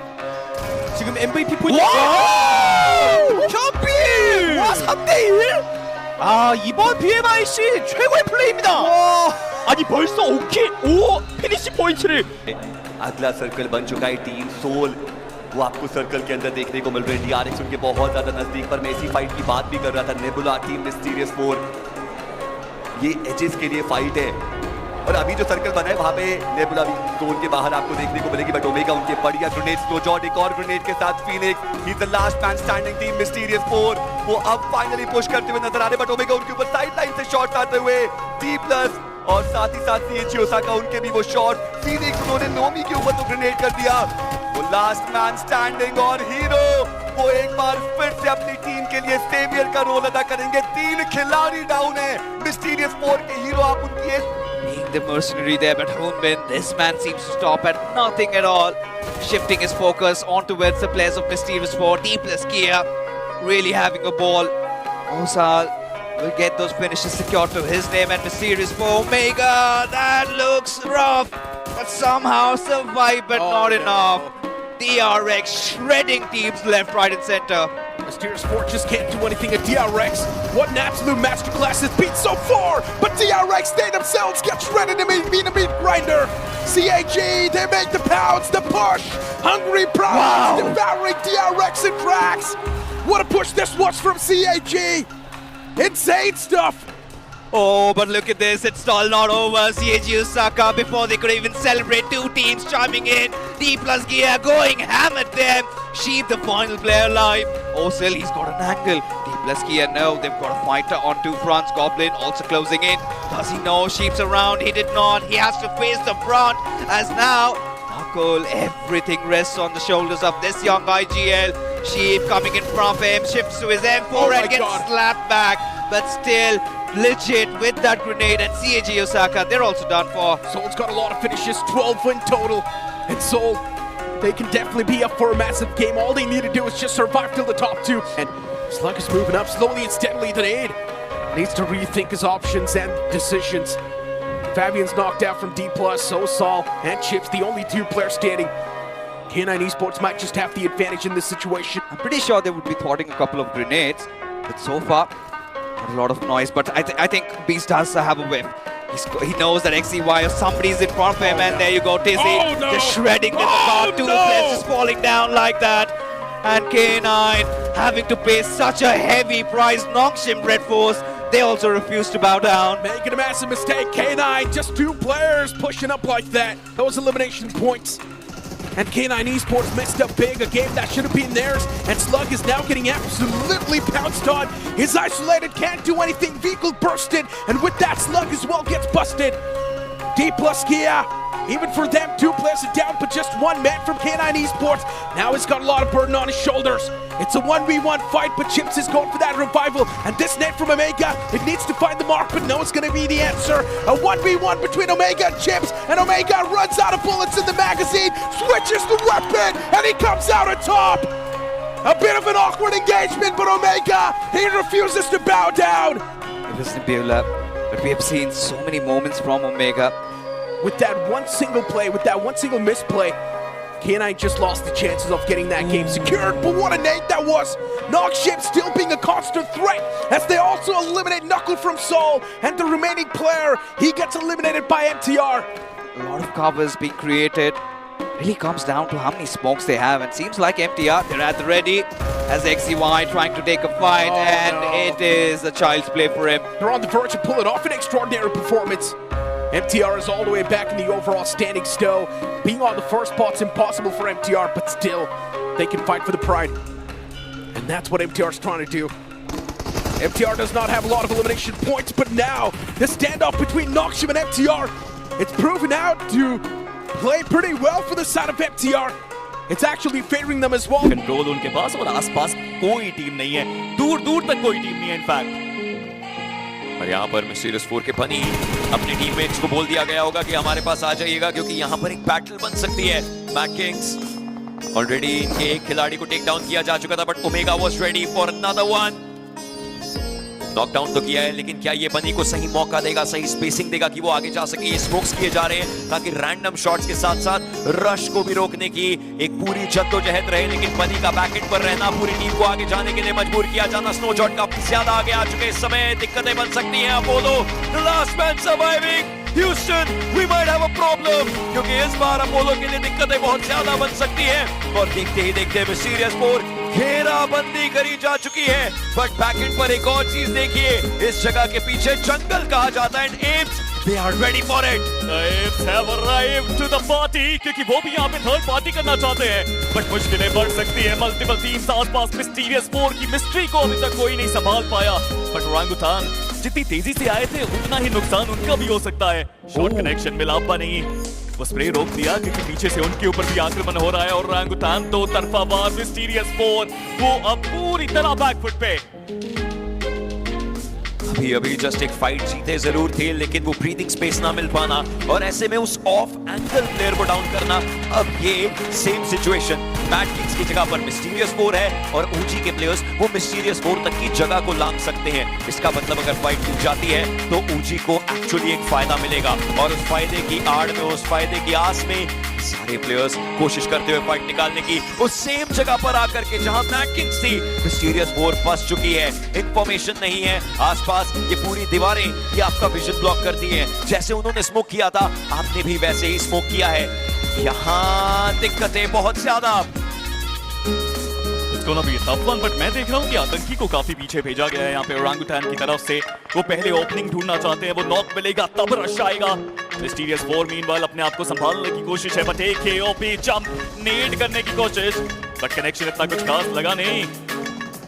지금 MVP 포인트. 현빈 와, 3대1? 아, 이번 BMIC 최고의 플레이입니다. 아니 벌써 5 피니시 포인트를. अगला circle बन चुका है team soul, वो आपको circle के अंदर देखने को मिल रहे हैं। डीआरएक्स उनके बहुत ज्यादा नजदीक, पर मैं इसी फाइट की बात भी कर रहा था। नेबुला टीम मिस्टीरियस 4, ये एजेस के लिए फाइट है, और अभी जो सर्कल बना है वहां पे नेबुला भी जोन के बाहर आपको देखने को मिलेगी, बट ओमेगा उनके बढ़िया ग्रेनेड स्लो जॉट एक और ग्रेनेड के साथ Phoenix, he is the last man standing team mysterious 4, वो अब फाइनली पुश करते हुए नजर आ रहे, बट ओमेगा उनके ऊपर साइड लाइन से शॉट्स आते हुए D+ और साथ ही साथ CAG ओसाका उनके भी वो शॉट, फीनिक्स उन्होंने नोमी के ऊपर तो ग्रेनेड कर दिया। वो लास्ट मैन स्टैंडिंग और हीरो वो एक बार फिर से अपनी टीम के लिए सेवियर का रोल अदा करेंगे। 3 खिलाड़ी डाउन है मिस्टीरियस 4 के हीरो, आप उनकी being the mercenary there, but Hoonbin, this man seems to stop at nothing at all, shifting his focus on towards the players of Mysterious 4. D+ Kia really having a ball. Osal will get those finishes secured to his name, and Mysterious 4 Omega, that looks rough, but somehow survived, but not enough. DRX shredding teams left, right and center. Mysterious 4 just can't do anything at DRX. What an absolute masterclass has been so far! But DRX, they themselves get shredded in a meat grinder. CAG, they make the pounds, the push. Hungry Prowls devouring DRX in tracks. What a push this was from CAG. Insane stuff. Oh, but look at this, it's still not over. CAG Osaka, before they could even celebrate, 2 teams chiming in. D+ Gear going ham at them. Sheep, the final player alive. Osil, he's got an angle. D+ Gear, no, they've got a fighter on 2 fronts. Goblin also closing in. Does he know Sheep's around? He did not. He has to face the front, as now Knuckle, everything rests on the shoulders of this young IGL. Sheep coming in front of him, shifts to his M4 and gets slapped back. but still legit with that grenade, and CAG Osaka, they're also done for. Seoul's got a lot of finishes, 12 in total. And Seoul, they can definitely be up for a massive game. All they need to do is just survive till the top two. And Slug is moving up slowly and steadily. The Nade needs to rethink his options and decisions. Fabian's knocked out from D+, so Sol and Chips, the only two players standing. K9 Esports might just have the advantage in this situation. I'm pretty sure they would be thwarting a couple of grenades, but so far, not a lot of noise. But I think Beast does have a whip. He knows that XEY or somebody's in front of him, and there you go, Tizzy, just shredding the car. Two players just falling down like that. And K9 having to pay such a heavy price. Nongshim Red Force, they also refuse to bow down. Making a massive mistake, K9, just two players pushing up like that. Those elimination points. And K9 Esports messed up big, a game that should have been theirs, and Slug is now getting absolutely pounced on. He's isolated, can't do anything, vehicle bursted, and with that Slug as well gets busted. D+ Kia, even for them, two players are down, but just one man from K9 Esports. Now he's got a lot of burden on his shoulders. It's a 1v1 fight, but Chips is going for that revival. And this net from Omega, it needs to find the mark, but no, it's going to be the answer. A 1v1 between Omega and Chips, and Omega runs out of bullets in the magazine, switches the weapon, and he comes out on top. A bit of an awkward engagement, but Omega, he refuses to bow down. It was Nebula, but we have seen so many moments from Omega. With that one single play, with that one single misplay, K9 just lost the chances of getting that game secured, but what a nade that was! Nongshim still being a constant threat as they also eliminate Knuckle from Seoul, and the remaining player, he gets eliminated by MTR. A lot of covers being created. Really comes down to how many smokes they have, and seems like MTR, they're at the ready as XEY trying to take a fight, it is a child's play for him. They're on the verge of pulling off an extraordinary performance. MTR is all the way back in the overall standing still. Being on the first spot's impossible for MTR, but still, they can fight for the pride. And that's what MTR is trying to do. MTR does not have a lot of elimination points, but now, the standoff between Nongshim and MTR, it's proven out to play pretty well for the side of MTR. It's actually favoring them as well. Control उनके पास और आसपास कोई team नहीं है, दूर दूर तक कोई टीम नहीं है इनफैक्ट। और यहाँ पर मिस्टीरियस 4 के फनी अपनी टीममेट्स को बोल दिया गया होगा कि हमारे पास आ जाइएगा, क्योंकि यहाँ पर एक बैटल बन सकती है। मैक किंग्स ऑलरेडी इनके एक खिलाड़ी को टेक डाउन किया जा चुका था, but omega was ready for another one. Knockdown तो किया है, लेकिन क्या ये बनी को सही मौका देगा, सही स्पेसिंग देगा कि वो आगे जा सके। ये स्मोक्स किए जा रहे हैं ताकि रैंडम शॉट्स के साथ साथ रश को भी रोकने की एक पूरी जद्दोजहद रहे, लेकिन बनी का बैकएंड पर रहना पूरी टीम को आगे जाने के लिए मजबूर किया जाना। स्नो जॉट काफी ज्यादा आगे आ चुके, इस समय दिक्कतें बन सकती हैं। Apollo the last man surviving, Houston we might have a problem, क्योंकि इस बार अपोलो के लिए दिक्कतें बहुत ज्यादा बन सकती हैं। और देखते ही देखते मिस्टीरियस 4 घेराबंदी करी जा चुकी है, बट बैकएंड पर एक और चीज देखिए, इस जगह के पीछे जंगल कहा जाता है, and AIIMS they are ready for it. The Apes have arrived to the party, क्योंकि वो भी यहाँ पे थर्ड पार्टी करना चाहते हैं, बट मुश्किलें बढ़ सकती है। मल्टीपल टीम्स आसपास मिस्टीरियस 4 की मिस्ट्री को अभी तक कोई नहीं संभाल पाया, बट ओरांगुटान जितनी तेजी से आए थे उतना ही नुकसान उनका भी हो सकता है। शॉट कनेक्शन मिला नहीं, वो स्प्रे रोक दिया क्योंकि पीछे से उनके ऊपर भी आक्रमण हो रहा है, और ओरांगुटान दो तरफा वार। मिस्टीरियस 4 वो अब पूरी तरह बैकफुट पे। अभी जस्ट एक फाइट जीते जरूर थे, लेकिन वो ब्रीथिंग स्पेस ना मिल पाना, और ऐसे में उस ऑफ एंगल प्लेयर को डाउन करना। अब ये सेम सिचुएशन मैड किंग्स की जगह पर मिस्टीरियस 4 है, और ओजी के प्लेयर्स वो मिस्टीरियस 4 तक की जगह को लांग सकते हैं। इसका मतलब अगर फाइट टूट जाती है तो ओजी को एक्चुअली एक फायदा मिलेगा, और उस फायदे की आड़ में, उस फायदे की आस में सारे प्लेयर्स कोशिश करते हुए फाइट निकालने की, उस सेम जगह पर आकर के जहां मैड किंग्स थी। मिस्टीरियस 4 फंस चुकी है, इंफॉर्मेशन नहीं है आसपास, ये पूरी दीवारें ये आपका विजन ब्लॉक करती हैं। जैसे उन्होंने स्मोक किया था, आपने भी वैसे ही स्मोक किया है। यहाँ दिक्कतें बहुत ज्यादा। It's gonna be a tough one, but मैं देख रहा हूँ कि आतंकी को काफी पीछे भेजा गया है यहाँ पे ओरांगुटान की तरफ से। वो पहले ओपनिंग ढूंढना चाहते हैं, वो नॉक मिलेगा तब रश आएगा। मिस्टीरियस 4 मीनवाइल अपने आप को संभालने की कोशिश है, बट एक KOP जंप नेड करने की कोशिश, बट कनेक्शन इतना कुछ खास लगा नहीं।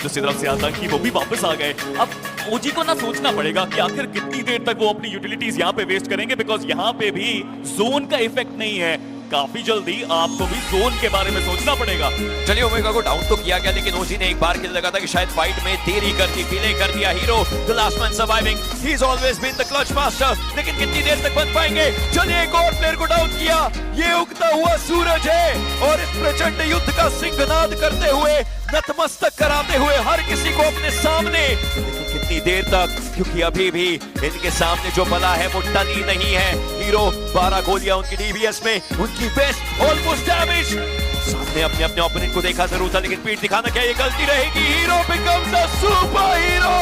दूसरी तरफ से आतंकी वो भी वापस आ गए। अब ओजी को ना सोचना पड़ेगा कि आखिर कितनी देर तक वो अपनी यूटिलिटीज यहाँ पे वेस्ट करेंगे, बिकॉज यहाँ पे भी जोन का इफेक्ट नहीं है। काफी जल्दी आपको भी जोन के बारे में सोचना पड़ेगा। चलिए ओमेगा को डाउन तो किया गया, लेकिन ओजी ने एक बार खेल लगा था कि शायद फाइट में देरी कर दी, डिले कर दिया। Hero the last man surviving, he is always been the clutch master, लेकिन कितनी देर तक बच पाएंगे? चलिए एक और प्लेयर को डाउन किया, ये उगता हुआ सूरज है और इस प्रचंड युद्ध का सिंहनाद करते हुए, नतमस्तक कराते हुए हर किसी को अपने सामने। लेकिन कितनी देर तक, क्योंकि अभी भी इनके सामने जो बला है वो टली नहीं है। हीरो 12 गोलियां उनकी डीबीएस में, उनकी बेस्ट ऑलमोस्ट डैमेज। सामने अपने अपने ओपोनेंट को देखा जरूर था, लेकिन पीठ दिखाना क्या ये गलती रहेगी? Hero becomes a super hero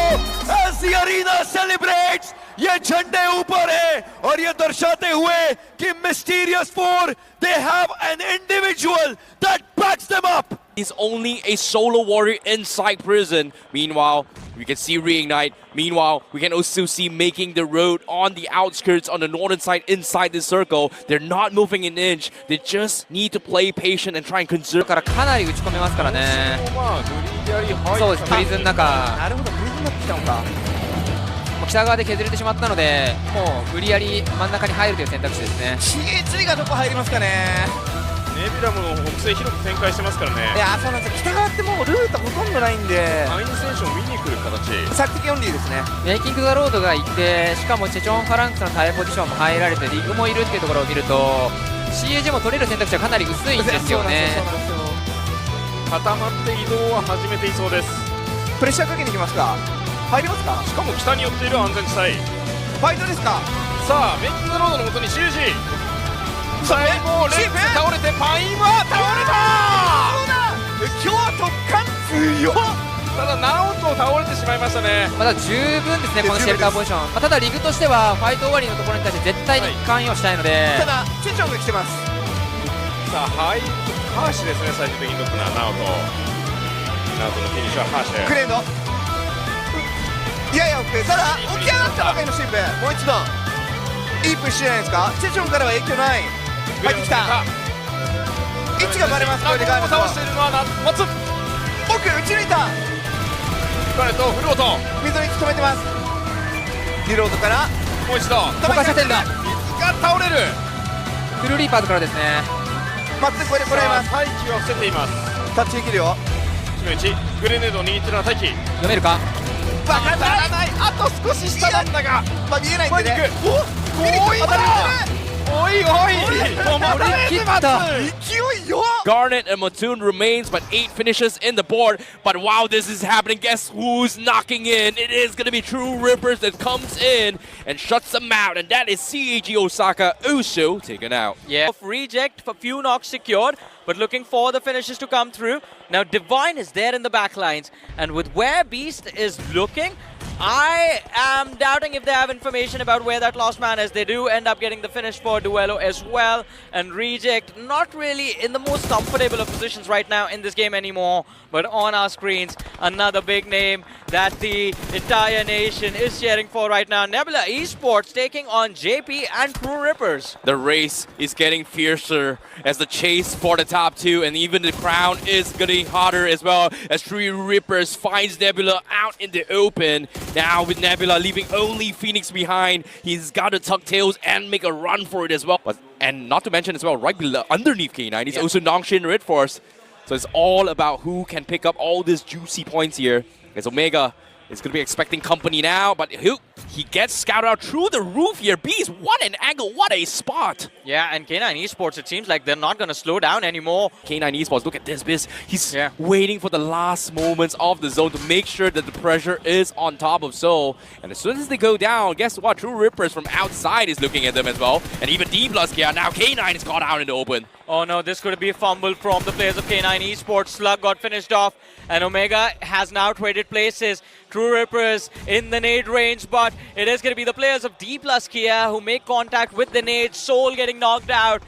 as the arena celebrates. ये झंडे ऊपर है और ये दर्शाते हुए कि mysterious four, they have an individual that backs them up. He's only a solo warrior inside prison. Meanwhile, we can see Reignite. Meanwhile, we can also see making the road on the outskirts on the northern side inside the circle. They're not moving an inch. They just need to play patient and try and conserve. からかなり打ち込めますからね。そうです、プリズンの中。なるほど、プリズンになってきたのか。もう北側で削れてしまったので、もう無理やり真ん中に入るという選択肢ですね。CH がどこ入りますかね。ネビュラムの北西広く展開してますからね。いや、そうなんですよ。北側ってもうルートほとんどないんで、アイヌ選手を見に来る形。索敵オンリーですね。メイキング・ザ・ロードがいて、しかもチェチョン・ファランクスのタイポジションも入られて、リグもいるっていうところを見ると CAG も取れる選択肢はかなり薄いんですよね。固まって移動は始めていそうです。プレッシャーかけに行きますか。入りますか。しかも北に寄っている安全地帯。ファイトですか。さあメイキングロードのもとにシュージ。さあもうレッツ倒れてパインは倒れた。今日は突貫強っ。ただナオト倒れてしまいましたね。まだ十分ですね、このシェルターポジション。ただリグとしてはファイト終わりのところに対して絶対に関与したいので、ただチェチョンが来てます。さあハイハーシですね、最終的に取ったのはナオト。ナオトのフィニッシュはハーシ。クレードやや奥、ただ起き上がったばかりのシンプ、もう一度いいプッシュじゃないですか。チェチョンからは影響ない。入ってきた。位置がバレます。これでガーネット倒しているのは松。奥打ち抜いた。ガーネットフルオート。水の位置止めてます。リロードからもう一度他射程だ。が倒れる。フルリーパーズからですね。待ってこれでこらえます。大気は伏せています。タッチできるよ。1の1グレネードを握っているのは大気。読めるか。バカならない。あと少し下なんだが、まあ見えないんでね。おおいおいおい止まられてます。勢いよ。 Garnet and Mattoon remains, but 8 finishes in the board. But while this is happening, guess who's knocking in? It is going to be True Rippers that comes in and shuts them out, and that is CAG Osaka Uso taken out. Yeah. Reject, a few knocks secured, but looking for the finishes to come through. Now Divine is there in the backlines, and with where Beast is looking, I am doubting if they have information about where that last man is. They do end up getting the finish for Duello as well, and Reject not really in the most comfortable of positions right now in this game anymore, but on our screens, another big name that the entire nation is cheering for right now. Nebula Esports taking on JP and True Rippers. The race is getting fiercer as the chase for the top 2, and even the crown is getting hotter as well as True Rippers finds Nebula out in the open. Now with Nebula leaving only Phoenix behind, he's got to tuck tails and make a run for it as well. And not to mention as well, right below, underneath K9, he's also Nongshin Red Force. So it's all about who can pick up all these juicy points here. As Omega is going to be expecting company now, but he gets scouted out through the roof here. Beast, what an angle, what a spot. Yeah, and K9 Esports, it seems like they're not going to slow down anymore. K9 Esports, look at this, Beast. He's waiting for the last moments of the zone to make sure that the pressure is on top of Seoul. And as soon as they go down, guess what? True Rippers from outside is looking at them as well. And even D+Kia, now K9 is caught out in the open. Oh no, this could be a fumble from the players of K9 Esports. Slug got finished off, and Omega has now traded places. True Rippers in the nade range, but it is going to be the players of D+Kia who make contact with the nade. Soul getting knocked out.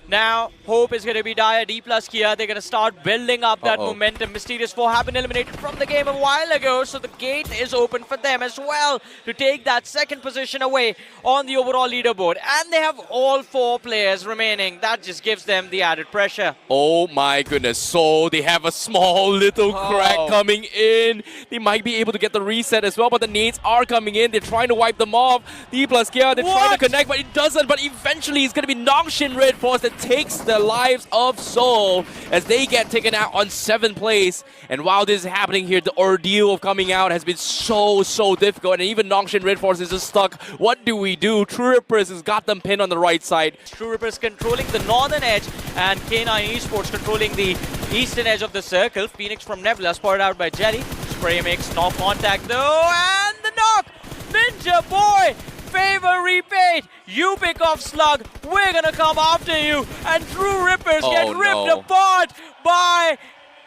Now, Hope is going to be dire. D+Kia, they're going to start building up that momentum. Mysterious 4 have been eliminated from the game a while ago, so the gate is open for them as well to take that second position away on the overall leaderboard. And they have all 4 players remaining. That just gives them the added pressure. Oh my goodness. So they have a small little crack coming in. They might be able to get the reset as well, but the nades are coming in. They're trying to wipe them off. D+Kia, they're trying to connect, but it doesn't. But eventually it's going to be Nongshin Red Force that takes the lives of Seoul as they get taken out on 7th place. And while this is happening here, the ordeal of coming out has been so difficult. And even Nongshin Red Force is just stuck. What do we do? True Rippers has got them pinned on the right side. True Rippers controlling the northern edge and K9 Esports controlling the eastern edge of the circle. Phoenix from Nebula spotted out by Jelly. Spray makes no contact though, and the knock! Ninja Boy! Favor repaid! You pick off Slug, we're gonna come after you! And True Rippers get ripped apart by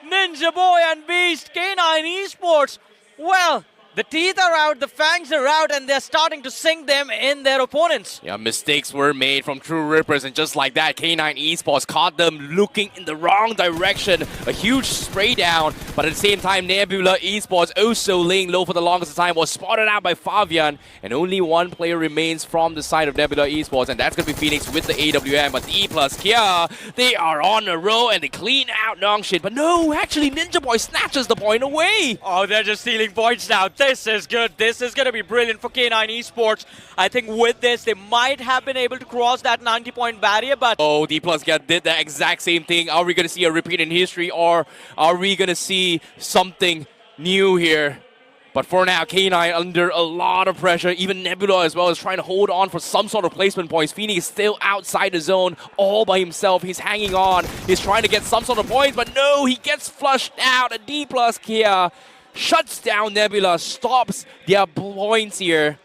Ninja Boy and Beast. K9 Esports, well, the teeth are out, the fangs are out, and they're starting to sink them in their opponents. Yeah, mistakes were made from True Rippers, and just like that, K9 Esports caught them looking in the wrong direction. A huge spray down, but at the same time, Nebula Esports also laying low for the longest time, was spotted out by Fabian, and only one player remains from the side of Nebula Esports, and that's going to be Phoenix with the AWM. But D plus Kia, they are on a roll, and they clean out Nongshin. But no, actually, Ninja Boy snatches the point away. Oh, they're just stealing points now. This is good. This is going to be brilliant for K9 Esports. I think with this, they might have been able to cross that 90-point barrier, but... Oh, D plus Kia did the exact same thing. Are we going to see a repeat in history, or are we going to see something new here? But for now, K9 under a lot of pressure. Even Nebula as well is trying to hold on for some sort of placement points. Phoenix is still outside the zone all by himself. He's hanging on. He's trying to get some sort of points, but no, he gets flushed out. A D plus Kia shuts down Nebula, stops their points here.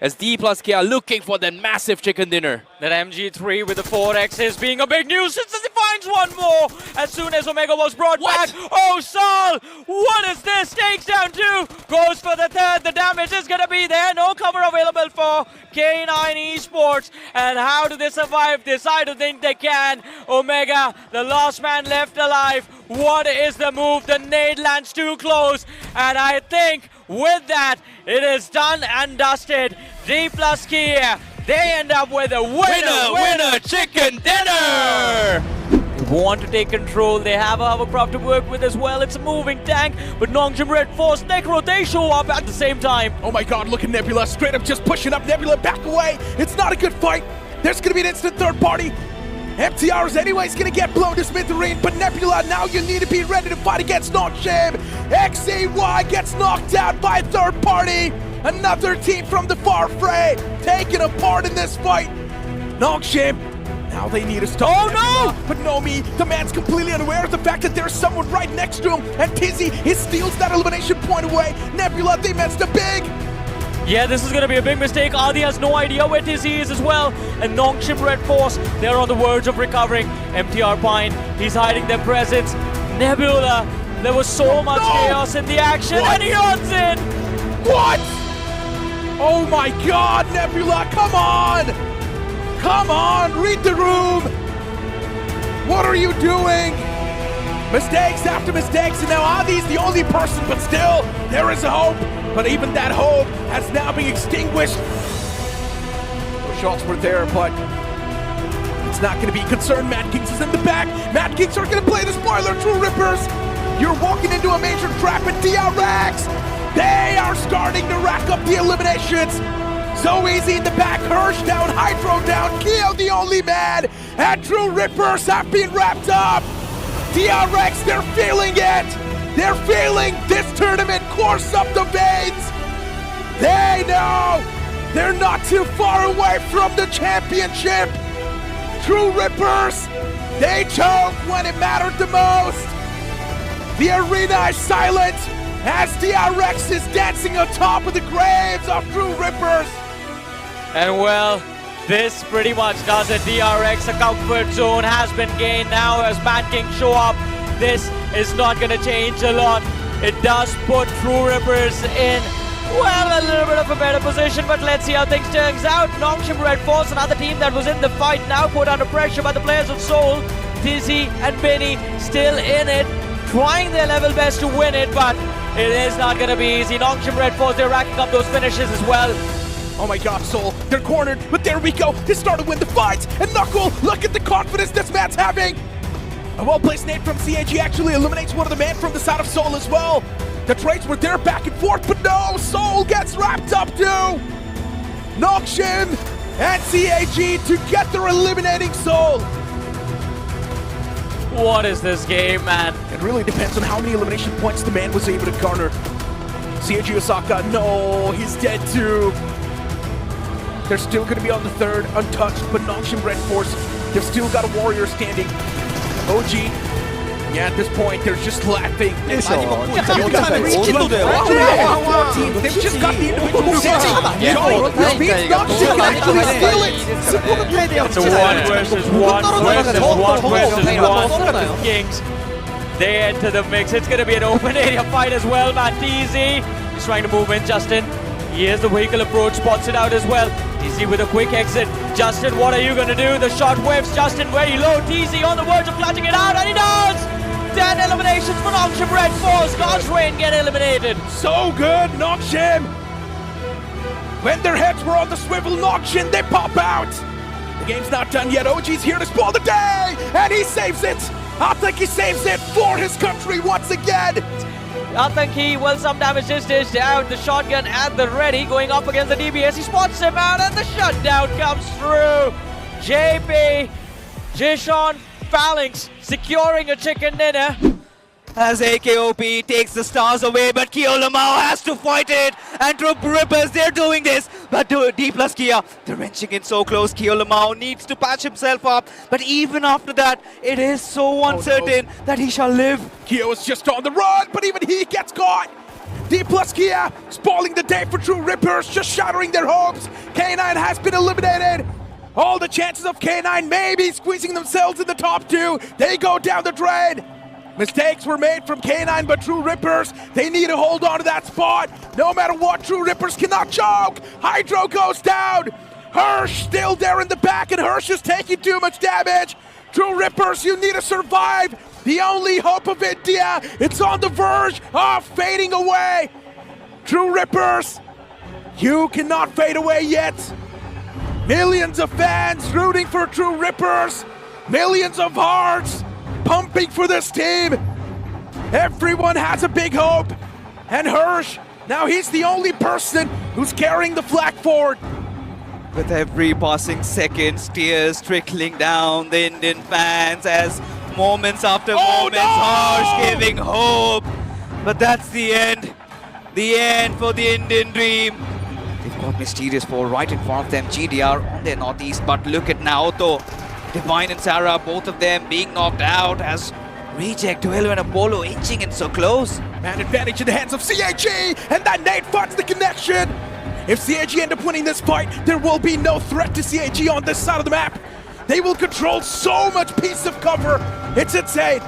As D plus Kia looking for that massive chicken dinner. That MG3 with the 4X is being a big nuisance as he finds one more. As soon as Omega was brought back. Oh, Saul! What is this? Takes down 2. Goes for the 3rd. The damage is going to be there. No cover available for K9 Esports. And how do they survive this? I don't think they can. Omega, the last man left alive. What is the move? The nade lands too close. And I think with that, it is done and dusted. D plus Kia, they end up with a winner chicken dinner! They want to take control. They have a hovercraft to work with as well. It's a moving tank, but Nongshin Red Force, Necro, they show up at the same time. Oh my god, look at Nebula, straight up just pushing up. Nebula, back away. It's not a good fight. There's gonna be an instant third party. MTR is anyways gonna get blown to smithereen, but Nebula, now you need to be ready to fight against Nongshin. XAY gets knocked out by a third party. Another team from the far fray taking a part in this fight. Nongshin, now they need to stop. Oh Nebula. But Nomi, the man's completely unaware of the fact that there's someone right next to him, and Tizzy, he steals that elimination point away. Nebula, they messed up big. Yeah, this is going to be a big mistake. Adi has no idea where Tizzy is as well. And Nongshin Red Force, they're on the verge of recovering. MTR Pine, he's hiding their presence. Nebula, there was so much chaos in the action, and he odds in. What? Oh my god, Nebula, come on! Come on, read the room! What are you doing? Mistakes after mistakes, and now Adi's the only person, but still, there is a hope. But even that hope has now been extinguished. Those shots were there, but it's not going to be concerned. Mad Kings is in the back. Mad Kings are going to play the spoiler. True Rippers, you're walking into a major trap, and DRX, they are starting to rack up the eliminations. So easy in the back. Hirsch down, Hydro down, Keo the only man, and True Rippers have been wrapped up. DRX, they're feeling it. They're feeling this tournament course up the veins. They know they're not too far away from the championship. True Rippers, they choke when it mattered the most. The arena is silent as DRX is dancing on top of the graves of True Rippers. And well, this pretty much does it. DRX, a comfort zone has been gained now as Mad King show up. This is not going to change a lot. It does put True Rippers in, well, a little bit of a better position, but let's see how things turns out. Nongshin Red Force, another team that was in the fight, now put under pressure by the players of Seoul. Tizzy and Benny still in it, trying their level best to win it, but it is not going to be easy. Nongshin Red Force, they're racking up those finishes as well. Oh my god, Seoul, they're cornered, but there we go. They start to win the fight, and Knuckle, look at the confidence this man's having. A well-placed nade from CAG actually eliminates one of the men from the side of Seoul as well. The trades were there back and forth, but no, Seoul gets wrapped up too. Nongshin and CAG together eliminating Seoul. What is this game, man? It really depends on how many elimination points the man was able to garner. CAG Osaka, no, he's dead too. They're still going to be on the third, untouched, but Nongshim Red Force, they've still got a warrior standing. OG, yeah, at this point, they're just laughing. 여기서 진짜 여기까지 스킬도 돼요. They've just got the individual Yeah. This means Nongshim can actually steal it. It's a one versus one versus one versus one for the Kings. They enter the mix. It's going to be an open area fight as well, man. TZ is trying to move in. Justin, here's the vehicle approach, spots it out as well. TZ with a quick exit. Justin, what are you going to do? The shot whips. Justin very low. TZ on the verge of clutching it out, and he does! 10 eliminations for Nongshim Red Force. God's Rain get eliminated. So good, Nongshim! When their heads were on the swivel, Nongshim, they pop out! The game's not done yet. OG's here to spoil the day! And he saves it! I think he saves it for his country once again! Atanki, well, some damage is dished out. The shotgun at the ready, going up against the DBS. He spots him out, and the shutdown comes through. JP, Jishon, Phalanx securing a chicken dinner. As AKOP takes the stars away, but Kiolamau has to fight it. And Troop Rippers, they're doing this. But D plus Kia, they're wrenching in so close. Kiolamau needs to patch himself up. But even after that, it is so uncertain that he shall live. Kyo is just on the run, but even he gets caught! D plus Kia, spoiling the day for True Rippers, just shattering their hopes. K9 has been eliminated. All the chances of K9 maybe squeezing themselves in the top two, they go down the drain. Mistakes were made from K9, but True Rippers, they need to hold on to that spot. No matter what, True Rippers cannot choke. Hydro goes down. Hirsch still there in the back, and Hirsch is taking too much damage. True Rippers, you need to survive. The only hope of India, it's on the verge of fading away. True Rippers, you cannot fade away yet. Millions of fans rooting for True Rippers. Millions of hearts pumping for this team. Everyone has a big hope. And Hirsch, now he's the only person who's carrying the flag forward. With every passing second, tears trickling down the Indian fans as moments after moments, Harsh giving hope. But that's the end for the Indian dream. They've got Mysterious Four right in front of them, GDR on their northeast, but look at Naoto. Divine and Sarah, both of them being knocked out as Reject, 12 and Apollo inching in so close. Man advantage in the hands of CAG, and that nade finds the connection. If CAG end up winning this fight, there will be no threat to CAG on this side of the map. They will control so much piece of cover. It's insane.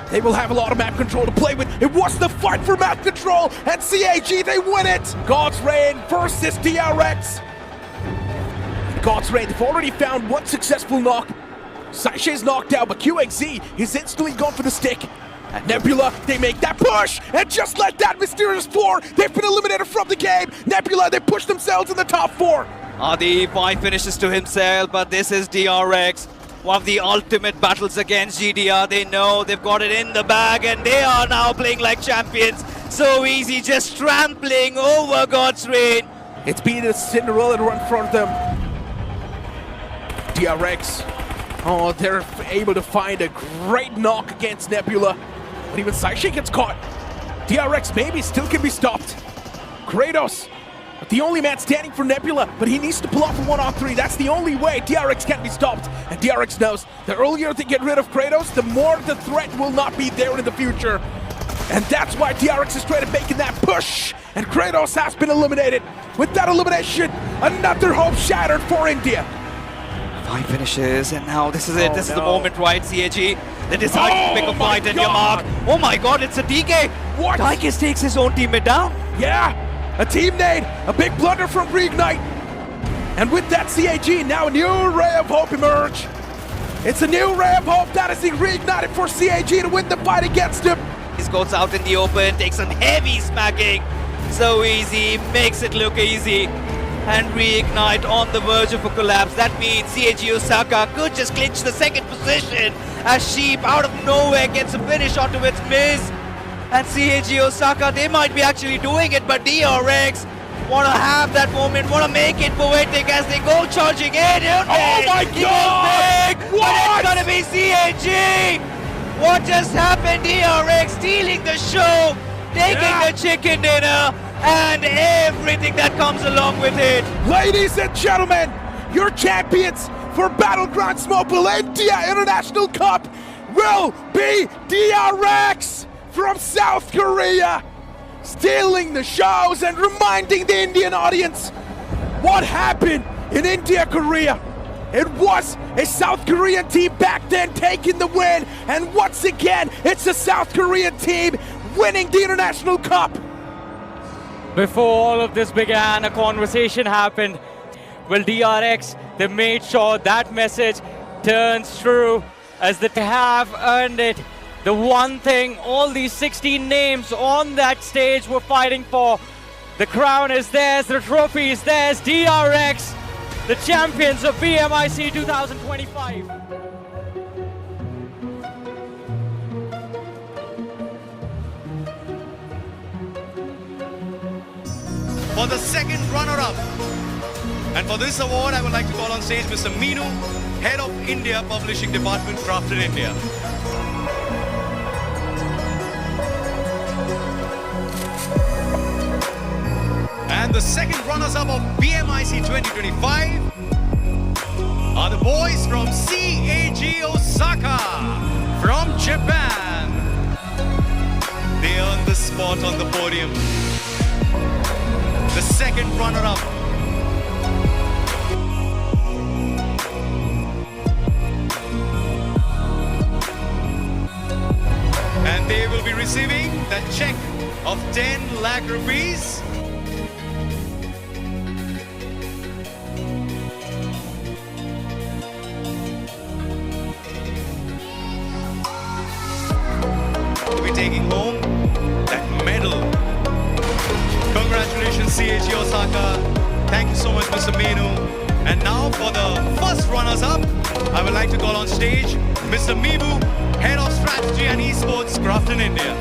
They will have a lot of map control to play with. It was the fight for map control, and CAG, they win it. God's Rain versus DRX. God's Rain, they've already found one successful knock. Saishi's knocked out, but QXZ is instantly gone for the stick. And Nebula, they make that push, and just like that, Mysterious Four, they've been eliminated from the game. Nebula, they push themselves in the top four. Adi 5 finishes to himself, but this is DRX. One of the ultimate battles against GDR. They know they've got it in the bag, and they are now playing like champions. So easy, just trampling over God's Rain. It's been a Cinderella run in front of them. DRX, oh, they're able to find a great knock against Nebula. But even Saishi gets caught. DRX maybe still can be stopped. Kratos, the only man standing for Nebula, but he needs to pull off a 1-on-3. That's the only way DRX can be stopped. And DRX knows the earlier they get rid of Kratos, the more the threat will not be there in the future. And that's why DRX is straight up making that push. And Kratos has been eliminated. With that elimination, another hope shattered for India. 5 finishes, and now this is it. This is the moment, right, CAG? They decide to pick a fight and your mark. Oh my god, it's a DK! What? Dykes takes his own teammate down. Yeah, a team nade, a big blunder from Reignite. And with that CAG, now a new ray of hope emerge. It's a new ray of hope that is reignited for CAG to win the fight against him. He goes out in the open, takes some heavy smacking. So easy, makes it look easy. And Reignite on the verge of a collapse. That means CAG Osaka could just clinch the second position as Sheep out of nowhere gets a finish onto its miss. And CAG Osaka, they might be actually doing it, but DRX want to have that moment, want to make it poetic as they go charging in. Oh my god! What? But it's going to be CAG! What just happened here? Rex stealing the show, taking the chicken dinner, and everything that comes along with it. Ladies and gentlemen, your champions for Battlegrounds Mobile India International Cup will be DRX from South Korea, stealing the shows and reminding the Indian audience what happened in India, Korea. It was a South Korean team back then taking the win, and once again, it's a South Korean team winning the International Cup. Before all of this began, a conversation happened. Well, DRX, they made sure that message turns true as they have earned it. The one thing all these 16 names on that stage were fighting for. The crown is theirs, the trophy is theirs. DRX, the champions of BMIC 2025. For the second runner-up. And for this award, I would like to call on stage Mr. Meenu, Head of India Publishing Department, Crafted India. And the second runners-up of BMIC 2025 are the boys from CAG Osaka from Japan. They earned the spot on the podium. The second runner-up. And they will be receiving the check of 10 lakh rupees. To be taking home that medal. Congratulations, CAG Osaka. Thank you so much, Mr. Meenu. And now for the first runners-up, I would like to call on stage Mr. Mibu, Head of Strategy and Esports, Crafted India.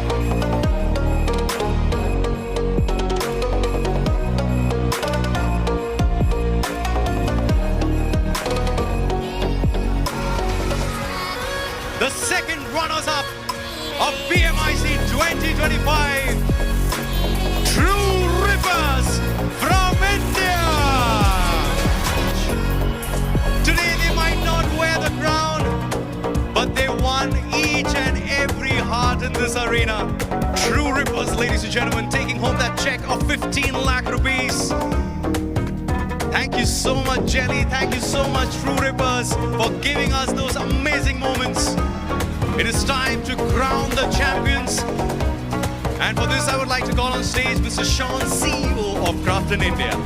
The second runners-up of BMIC 2025, True Rippers from India. Today they might not wear the crown, but they won each and every heart in this arena. True Rippers, ladies and gentlemen, taking home that check of 15 lakh rupees. Thank you so much, Jelly. Thank you so much, True Rippers, for giving us those amazing moments. It is time to crown the champions. And for this, I would like to call on stage Mr. Sean, CEO of Crafted India.